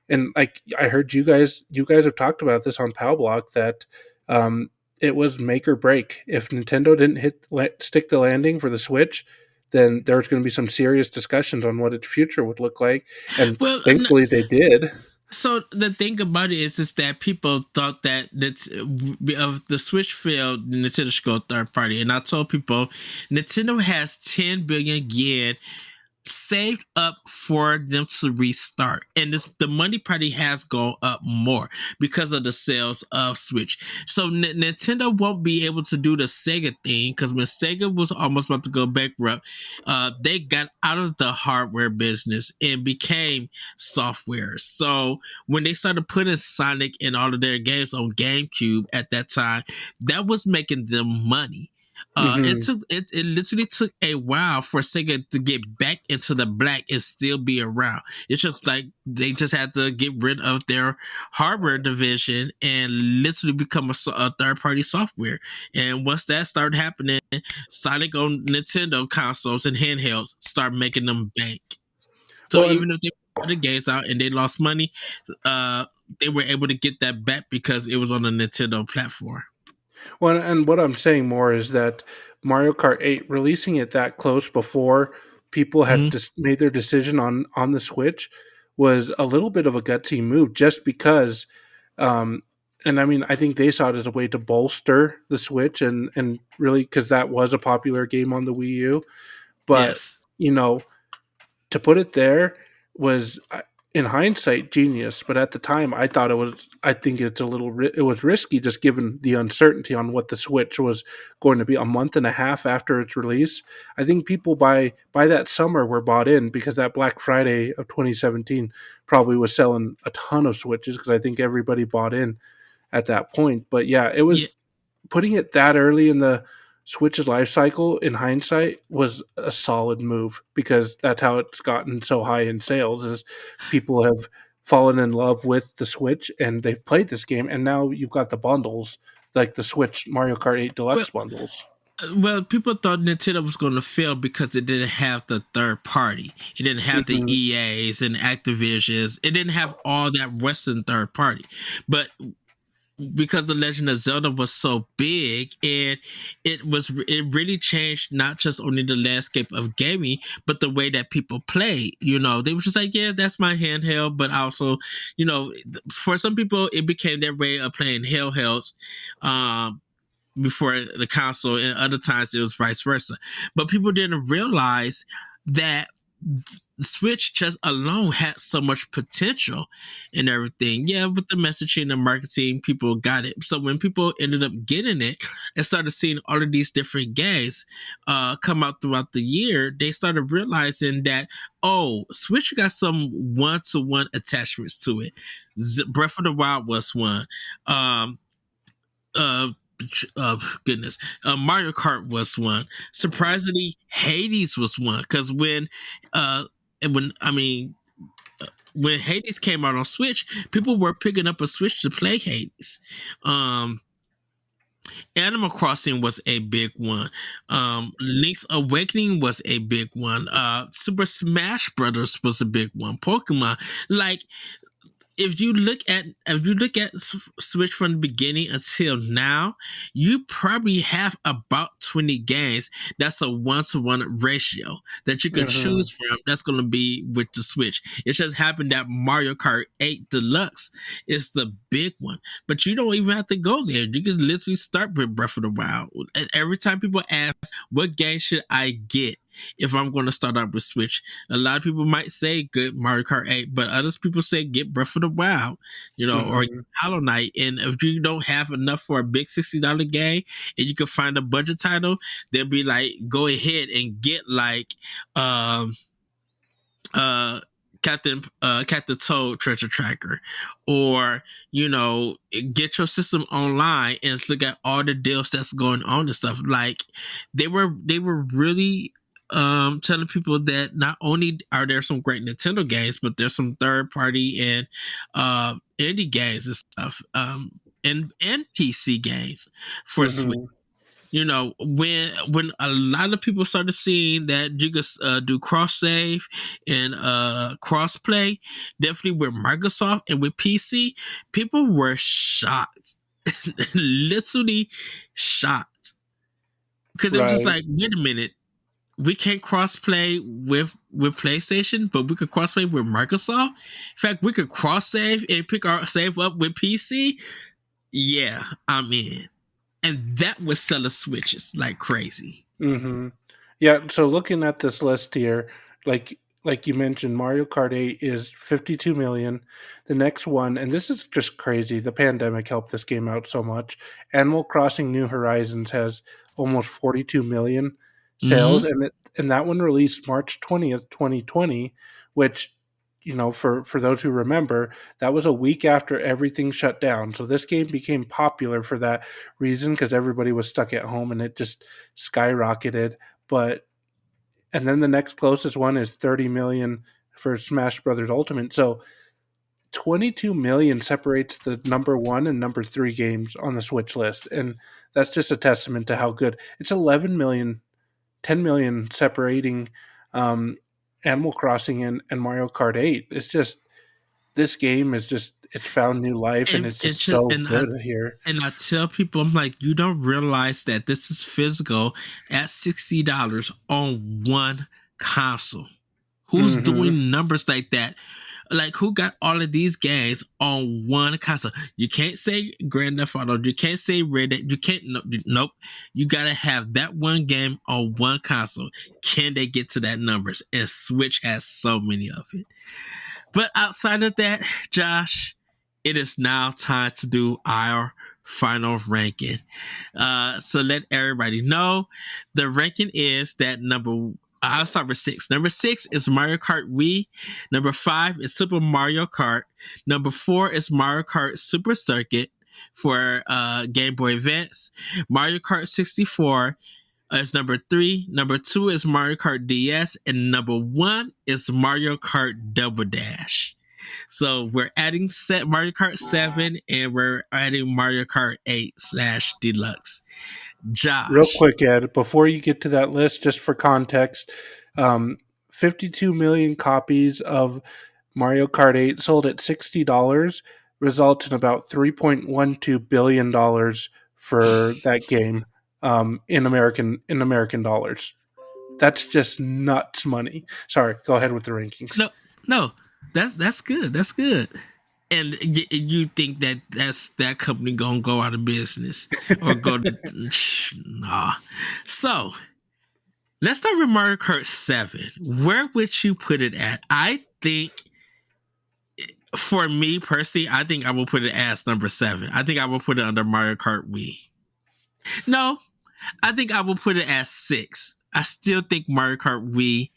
and like I heard you guys have talked about this on Pal Block, that um, it was make or break. If Nintendo didn't stick the landing for the Switch, then there was going to be some serious discussions on what its future would look like. And Well, thankfully they did. so the thing about it is that people thought that of the Switch failed, Nintendo should go third party, and I told people Nintendo has 10 billion yen saved up for them to restart, and the money probably has gone up more because of the sales of Switch. So Nintendo won't be able to do the Sega thing, because when Sega was almost about to go bankrupt, they got out of the hardware business and became software. So when they started putting Sonic in all of their games on GameCube at that time, that was making them money. Hmm. It literally took a while for Sega to get back into the black and still be around. It's just like they just had to get rid of their hardware division and literally become a third party software. And once that started happening, Sonic on Nintendo consoles and handhelds start making them bank. So Well, and even if they put the games out and they lost money, uh, they were able to get that back because it was on the Nintendo platform. Well, and what I'm saying more is that Mario Kart 8 releasing it that close before people had Mm-hmm. just made their decision on the Switch was a little bit of a gutsy move, just because. Um, and I mean, I think they saw it as a way to bolster the Switch, and really, because that was a popular game on the Wii U. But Yes. you know, to put it there was, in hindsight, genius, but at the time I thought it was, I think it's a little it was risky, just given the uncertainty on what the Switch was going to be a month and a half after its release. I think people by that summer were bought in, because that Black Friday of 2017 probably was selling a ton of Switches, because I think everybody bought in at that point. But yeah, it Yeah. was, putting it that early in the Switch's life cycle, in hindsight, was a solid move, because that's how it's gotten so high in sales, is people have fallen in love with the Switch and they've played this game, and now you've got the bundles, like the Switch Mario Kart 8 Well, Deluxe bundles. Well, people thought Nintendo was going to fail because it didn't have the third party. It didn't have the Mhm. EAs and Activisions. It didn't have all that Western third party. But because the Legend of Zelda was so big, and it really changed not just only the landscape of gaming, but the way that people play. They were just like, yeah, that's my handheld, but also, for some people it became their way of playing handhelds. Before the console, and other times it was vice versa. But people didn't realize that Switch just alone had so much potential and everything. Yeah, with the messaging and marketing, people got it. So when people ended up getting it and started seeing all of these different games come out throughout the year, they started realizing that, oh, Switch got some one-to-one attachments to it. Breath of the Wild was one. Uh, Goodness, Mario Kart was one. Surprisingly, Hades was one because uh when I mean when Hades came out on Switch, people were picking up a Switch to play Hades. Um, Animal Crossing was a big one. Link's Awakening was a big one. Super Smash Brothers was a big one. Pokemon, like if you look at Switch from the beginning until now, you probably have about 20 games that's a 1-to-1 ratio that you could Mhm. choose from. That's going to be with the Switch. It just happened that Mario Kart 8 Deluxe is the big one, but you don't even have to go there. You can literally start with Breath of the Wild. And every time people ask, "What game should I get if I'm going to start out with Switch?" A lot of people might say good Mario Kart 8, but others people say get Breath of the Wild, or Mhm. Hollow Knight. And if you don't have enough for a big $60 game and you can find a budget title, they'll be like, go ahead and get like um uh Captain Toad Treasure Tracker, or get your system online and look at all the deals that's going on and stuff. Like they were really telling people that not only are there some great Nintendo games, but there's some third party and indie games and stuff, and PC games for Switch. Mhm. When a lot of people started seeing that you could do cross save and cross play, definitely with Microsoft and with PC, people were shocked, literally shocked, because it was just Right. like, wait a minute, we can't cross play with PlayStation, but we could cross play with Microsoft. In fact, we could cross save and pick our save up with PC. Yeah, I'm in. And that was selling Switches like crazy. Mhm. Yeah, so looking at this list here, like you mentioned, Mario Kart 8 is 52 million. The next one, and this is just crazy, the pandemic helped this game out so much. Animal Crossing New Horizons has almost 42 million sales, Mm-hmm. and that one released March 20th, 2020, which for those who remember, that was a week after everything shut down. So this game became popular for that reason because everybody was stuck at home and it just skyrocketed. But and then the next closest one is 30 million for Smash Brothers Ultimate. So 22 million separates the number 1 and number 3 games on the Switch list, and that's just a testament to how good. It's 11 million, 10 million separating um, Animal Crossing and Mario Kart 8. It's just this game is just it's found new life and and it's and just to, so good here. and I tell people, I'm like, you don't realize that this is physical at $60 on one console. Who's Mhm. doing numbers like that? Like, who got all of these games on one console? You can't say Grand Theft Auto. You can't say Red Dead. You can't. Nope. You gotta have that one game on one console. Can they get to that numbers? And Switch has so many of it. But outside of that, Josh, it is now time to do our final ranking. So let everybody know the ranking is that number. I'll start with six. Number six is Mario Kart Wii. Number five is Super Mario Kart. Number four is Mario Kart Super Circuit for Game Boy Advance. Mario Kart 64 is number three. Number two is Mario Kart DS. And number one is Mario Kart Double Dash. So we're adding set Mario Kart 7 and we're adding Mario Kart 8 slash Deluxe. Real Josh. quick, Ed, before you get to that list, just for context, 52 million copies of Mario Kart 8 sold at $60 results in about $3.12 billion for that game in American dollars. That's just nuts money. Sorry, go ahead with the rankings. No, that's good. That's good. And you think that company gonna go out of business or go to nah. So let's start with Mario Kart 7. Where would you put it at? I think for me personally, I think I will put it as number 7. I think I will put it under Mario Kart Wii. No, I think I will put it as 6. I still think Mario Kart Wii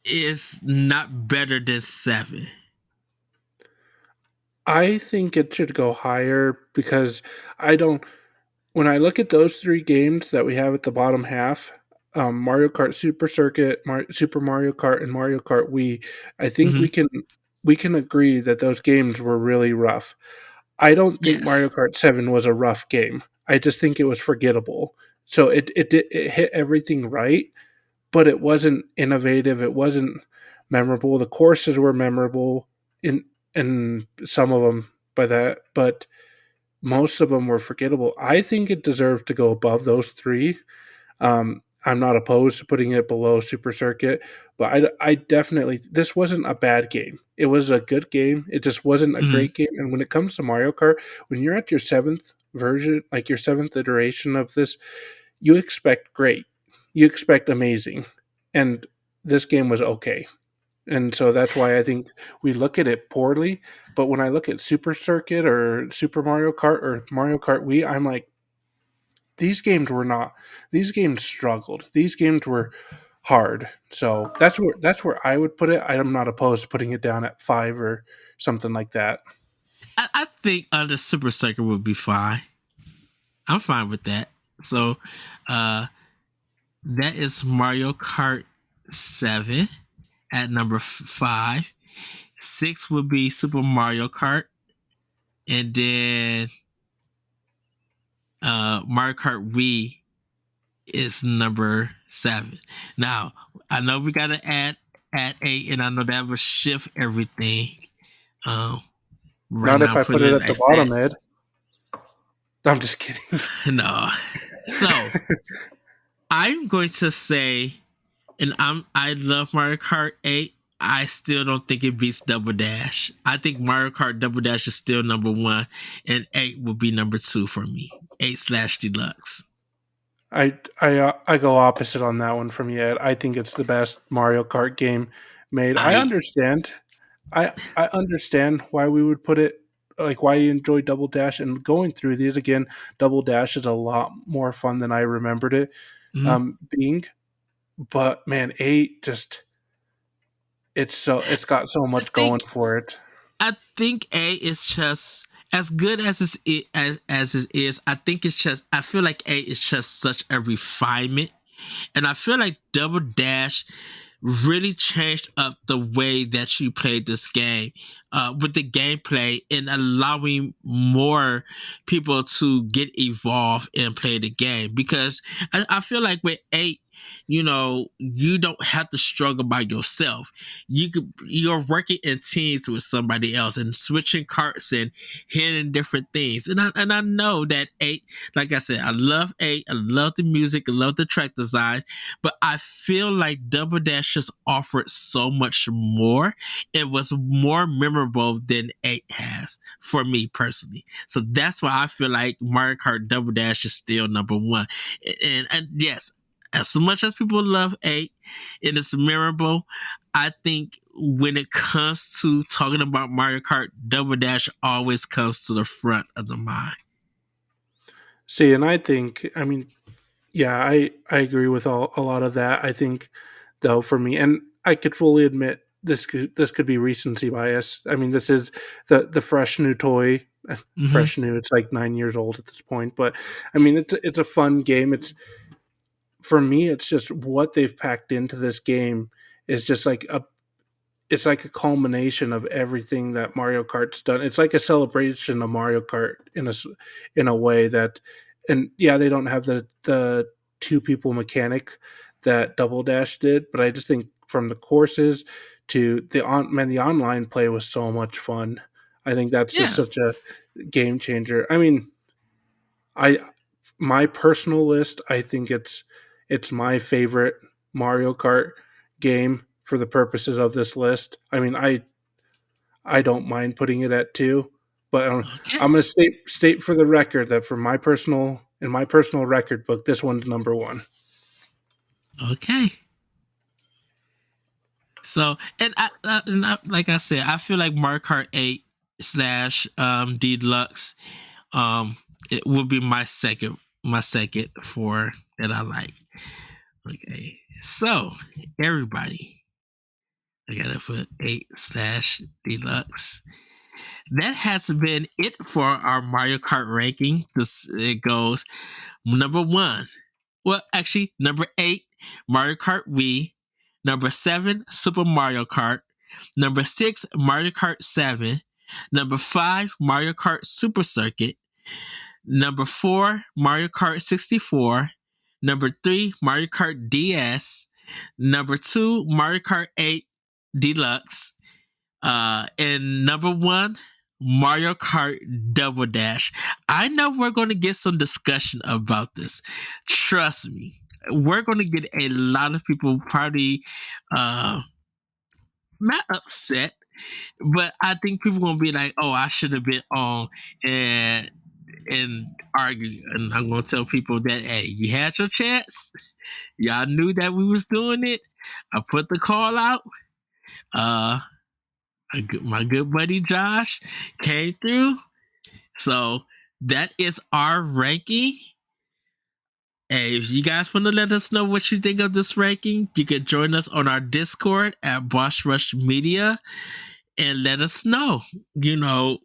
is not better than 7. I think it should go higher because when I look at those three games that we have at the bottom half, Mario Kart Super Circuit, Super Mario Kart, and Mario Kart Wii, I think we can agree that those games were really rough. I don't think Mario Yes. Kart 7 was a rough game. I just think it was forgettable. So it hit everything right, but it wasn't innovative. It wasn't memorable. The courses were memorable in some of them by that, but most of them were forgettable. I think it deserved to go above those three. I'm not opposed to putting it below Super Circuit, but I definitely, this wasn't a bad game. It was a good game. It just wasn't a great game. And when it comes to Mario Kart, when you're at your seventh version, like your seventh iteration of this, you expect great. You expect amazing. And this game was okay. And so that's why I think we look at it poorly. But when I look at Super Circuit or Super Mario Kart or Mario Kart Wii, I'm like, these games were not. These games struggled. These games were hard. So that's where I would put it. I'm not opposed to putting it down at 5 or something like that. I think under Super Circuit would be fine. I'm fine with that. So that is Mario Kart 7 at number 5. 6 would be Super Mario Kart. And then Mario Kart Wii is number 7. Now, I know we gotta add 8, and I know that would shift everything. Right Not now if I'm I put putting it it at the at bottom, Ed. I'm just kidding. no. So I'm going to say, and I love Mario Kart 8. I still don't think it beats Double Dash. I think Mario Kart Double Dash is still number 1, and 8 will be number 2 for me. 8 slash Deluxe. I go opposite on that one from you, Ed. I think it's the best Mario Kart game made. I understand. I understand why we would put it, like why you enjoy Double Dash, and going through these again, Double Dash is a lot more fun than I remembered it being. But man, 8 just it's got so much going for it. I think 8 is just as good as it is. I think it's just, I feel like 8 is just such a refinement, and I feel like Double Dash really changed up the way that you played this game with the gameplay and allowing more people to get evolved and play the game, because I feel like with 8, you don't have to struggle by yourself. You're working in teams with somebody else and switching carts and hitting different things, and I know that 8, like I said, I love 8, I love the music, I love the track design, but I feel like Double Dash just offered so much more. It was more memorable than 8 has for me personally. So that's why I feel like Mario Kart Double Dash is still number 1. And yes, as much as people love 8 and it's memorable, I think when it comes to talking about Mario Kart, Double Dash always comes to the front of the mind. See, and I mean, yeah, I agree with a lot of that. I think though for me, and I could fully admit this could be recency bias. I mean, this is the fresh new toy, fresh new. It's like 9 years old at this point, but I mean, it's a fun game. It's for me, it's just what they've packed into this game is just like it's like a culmination of everything that Mario Kart's done. It's like a celebration of Mario Kart in a way that, and yeah, they don't have the two people mechanic that Double Dash did, but I just think from the courses to the online play was so much fun. I think that's just Yeah. such a game changer. I mean, I my personal list, I think it's my favorite Mario Kart game for the purposes of this list. I mean, I don't mind putting it at 2, but Okay. I'm going to state for the record that for my personal record book, this one's number 1. Okay. So, and like I said, I feel like Mario Kart 8 slash Deluxe, it will be my second for that I like. Okay, so everybody, I gotta put 8 slash Deluxe. That has been it for our Mario Kart ranking. This it goes number 1. Well, actually, number 8, Mario Kart Wii. Number 7, Super Mario Kart. Number 6, Mario Kart 7. Number 5, Mario Kart Super Circuit. Number 4, Mario Kart 64. Number 3, Mario Kart DS. Number 2, Mario Kart 8 Deluxe. And number 1, Mario Kart Double Dash. I know we're going to get some discussion about this. Trust me. We're going to get a lot of people probably not upset, but I think people going to be like, "Oh, I should have been on," and argue. And I'm going to tell people that, hey, you had your chance. Y'all knew that we was doing it. I put the call out. Uh, my good buddy Josh came through. So that is our ranking. Hey, if you guys want to let us know what you think of this ranking, you can join us on our Discord at Boss Rush Media and let us know,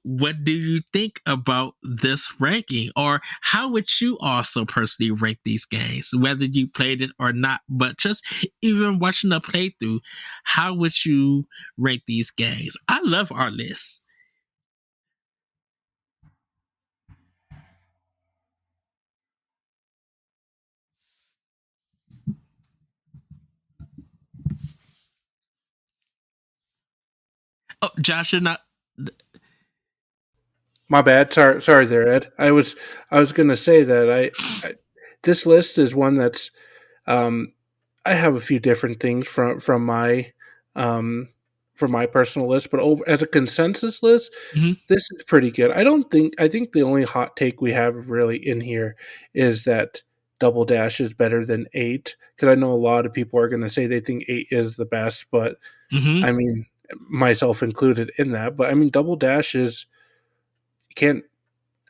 what do you think about this ranking, or how would you also personally rank these games, whether you played it or not, but just even watching a playthrough, how would you rank these games? I love our list. Oh, Josh, you're not. My bad. Sorry there, Ed. I was going to say that this list is one that's um, I have a few different things um, from my personal list, but as a consensus list, Mhm. this is pretty good. I think the only hot take we have really in here is that Double Dash is better than 8, because I know a lot of people are going to say they think 8 is the best, but Mhm. I mean, myself included in that. But I mean, Double Dash is you can't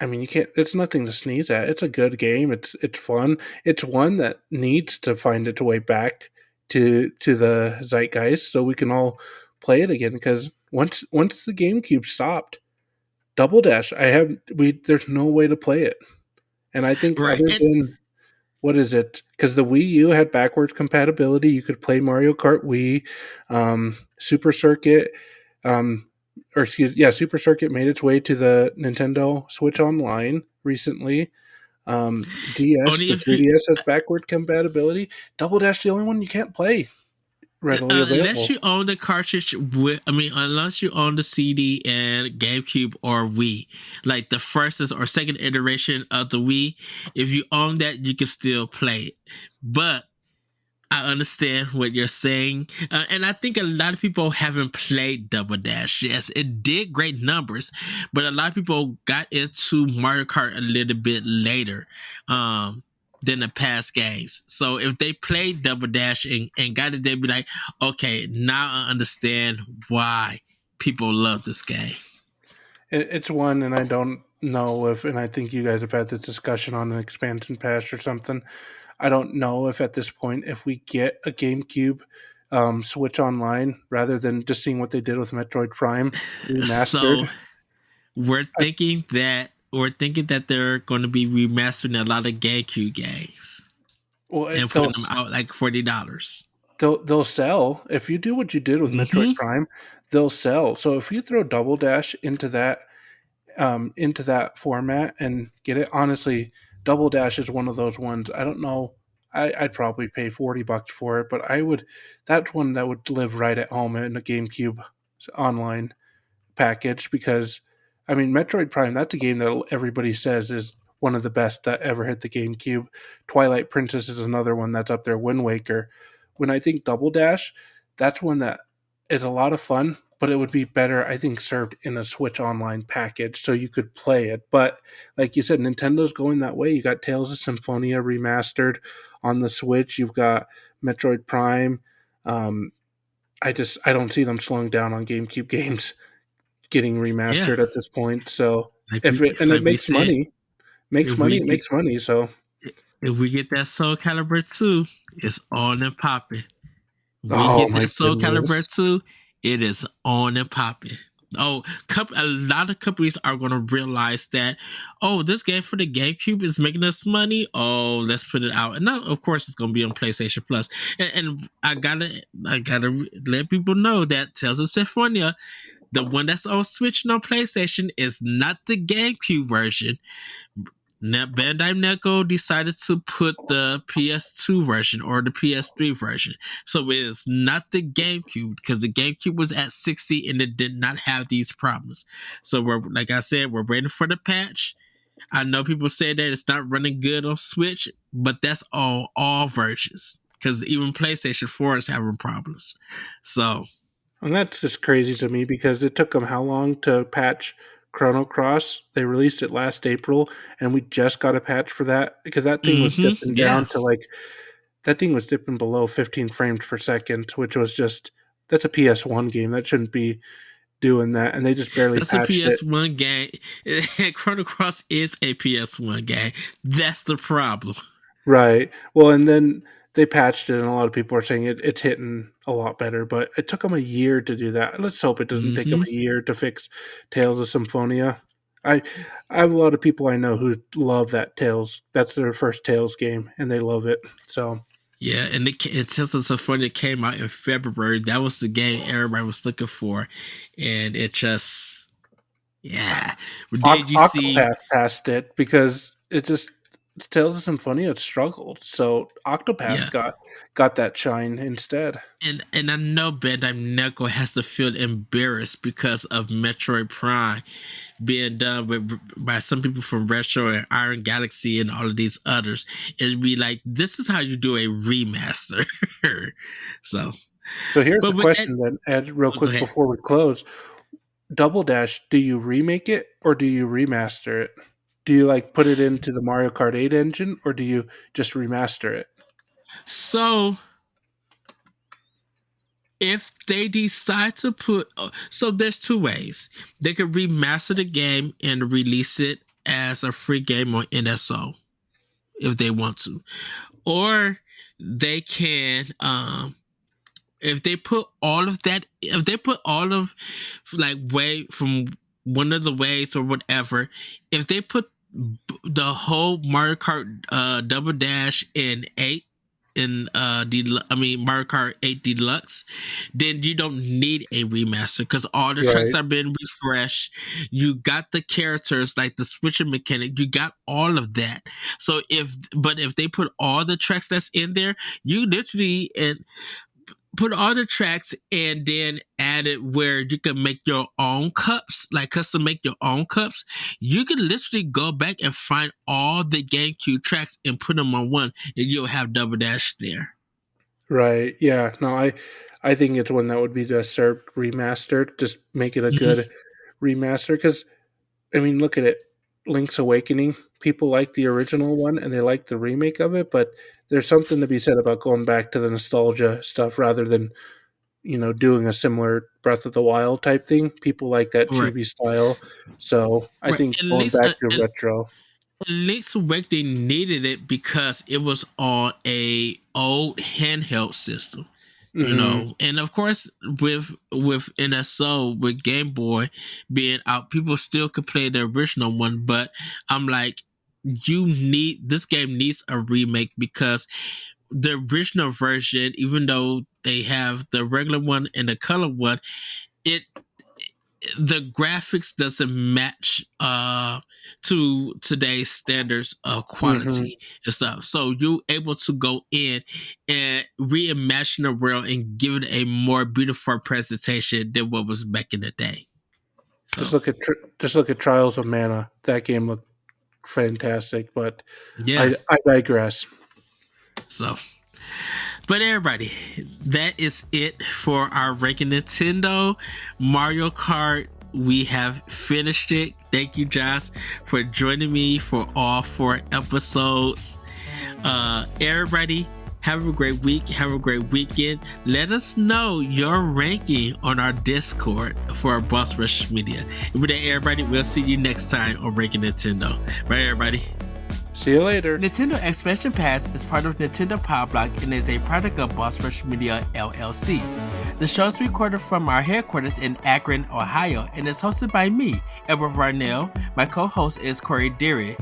you can't. It's nothing to sneeze at. It's a good game. It's fun. It's one that needs to find its way back to the zeitgeist so we can all play it again. Because once the GameCube stopped, Double Dash, there's no way to play it. And I think Right. other than what is it? Because the Wii U had backwards compatibility. You could play Mario Kart Wii, Super Circuit, um, Super Circuit made its way to the Nintendo Switch Online recently. DS, Only the if you 3DS has backward compatibility. Double Dash, the only one you can't play readily unless available. you own the cartridge unless you own the CD and GameCube or Wii, like the first or second iteration of the Wii, if you own that, you can still play it. But I understand what you're saying, and I think a lot of people haven't played Double Dash. Yes, it did great numbers, but a lot of people got into Mario Kart a little bit later than the past games. So if they played Double Dash and got it, they'd be like, okay, now I understand why people love this game. It's one, and I don't know if, and I think you guys have had this discussion on an expansion pass or something. I don't know if at this point, if we get a GameCube Switch Online rather than just seeing what they did with Metroid Prime remastered. So we're thinking that they're going to be remastering a lot of GameCube games Well, and putting them out like $40. they'll sell if you do what you did with Metroid Prime. They'll sell. So if you throw Double Dash into that format and get it, honestly, Double Dash is one of those ones. I don't know. I'd probably pay $40 for it, but I would. That's one that would live right at home in the GameCube online package because, I mean, Metroid Prime. That's a game that everybody says is one of the best that ever hit the GameCube. Twilight Princess is another one that's up there. Wind Waker. When I think Double Dash, that's one that is a lot of fun, but it would be better, I think, served in a Switch Online package so you could play it. But like you said, Nintendo's going that way. You got Tales of Symphonia remastered on the Switch. You've got Metroid Prime. I don't see them slowing down on GameCube games getting remastered at this point. So it makes money, it makes money. So if we get that Soul Calibur 2, it's on and popping. We oh get my that Soul goodness. Calibur 2, it is on and popping. Oh, a lot of companies are going to realize that, oh, this game for the GameCube is making us money. Oh, let's put it out. And now, of course, it's going to be on PlayStation Plus. And I gotta let people know that Tales of Symphonia, the one that's on Switch and on PlayStation, is not the GameCube version. Bandai Namco decided to put the PS2 version or the PS3 version. So it is not the GameCube because the GameCube was at 60 and it did not have these problems. So like I said, we're waiting for the patch. I know people say that it's not running good on Switch, but that's all versions because even PlayStation 4 is having problems. So, and that's just crazy to me because it took them how long to patch Chrono Cross? They released it last April, and we just got a patch for that because that thing was dipping down to that thing was dipping below 15 frames per second, which was that's a PS1 game. That shouldn't be doing that, and they just barely that's patched a PS1 game. Chrono Cross is a PS1 game. That's the problem. Right. Well, and then they patched it, and a lot of people are saying it's hitting a lot better, but it took them a year to do that. Let's hope it doesn't take them a year to fix Tales of Symphonia. I have a lot of people I know who love that Tales. That's their first Tales game, and they love it. So yeah, and Tales of Symphonia came out in February. That was the game everybody was looking for, and it just Did you see? Octopath passed it because it just Tales of Symphonia had struggled. So Octopath got that shine instead. And I know Bandai Namco has to feel embarrassed because of Metroid Prime being done by some people from Retro and Iron Galaxy and all of these others. It'd be like, this is how you do a remaster. So here's the question then, Ed, real quick before we close. Double Dash, do you remake it or do you remaster it? Do you put it into the Mario Kart 8 engine or do you just remaster it? So if they decide to there's two ways. They could remaster the game and release it as a free game on NSO if they want to. Or they can if they put all of way from one of the ways or whatever, if they put the whole Mario Kart Double Dash in 8 in Mario Kart 8 Deluxe, then you don't need a remaster because all the tracks are being refreshed. You got the characters like the switching mechanic, you got all of that. So if they put all the tracks that's in there, you literally put all the tracks and then add it where you can make your own cups, like custom make your own cups. You can literally go back and find all the GameCube tracks and put them on one, and you'll have Double Dash there. Right. Yeah. No, I think it's one that would be just served remastered. Just make it a good remaster. Because, I mean, look at it. Link's Awakening. People like the original one and they like the remake of it, but there's something to be said about going back to the nostalgia stuff rather than, doing a similar Breath of the Wild type thing. People like that chibi style. So I think going back to retro. Link's Awakening needed it because it was on a old handheld system. And of course with NSO, with Game Boy being out, people still could play the original one, but I'm like, this game needs a remake because the original version, even though they have the regular one and the color one, the graphics doesn't match to today's standards of quality and stuff. So you're able to go in and reimagine the world and give it a more beautiful presentation than what was back in the day. So, just look at Trials of Mana. That game looked fantastic, but yeah, I digress. So, but everybody, that is it for our Ranking Nintendo Mario Kart. We have finished it. Thank you, Josh, for joining me for all 4 episodes. Everybody, have a great week. Have a great weekend. Let us know your ranking on our Discord for our Boss Rush Media. And with that, everybody, we'll see you next time on Ranking Nintendo. Right, everybody? See you later. Nintendo Expansion Pass is part of Nintendo Power Block and is a product of Boss Rush Media LLC. The show is recorded from our headquarters in Akron, Ohio, and is hosted by me, Edward Varnell. My co-host is Corey Deary.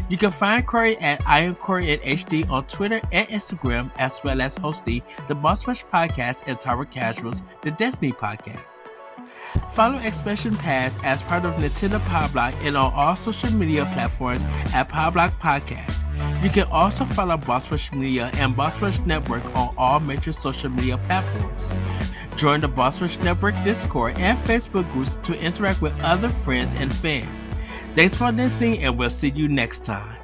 You can find Corey at I am Corey at HD on Twitter and Instagram, as well as hosting the Boss Rush Podcast and Tower Casuals, the Destiny Podcast. Follow Expansion Pass as part of Nintendo Power Block and on all social media platforms at Power Block Podcast. You can also follow Boss Rush Media and Boss Rush Network on all major social media platforms. Join the Boss Rush Network Discord and Facebook groups to interact with other friends and fans. Thanks for listening, and we'll see you next time.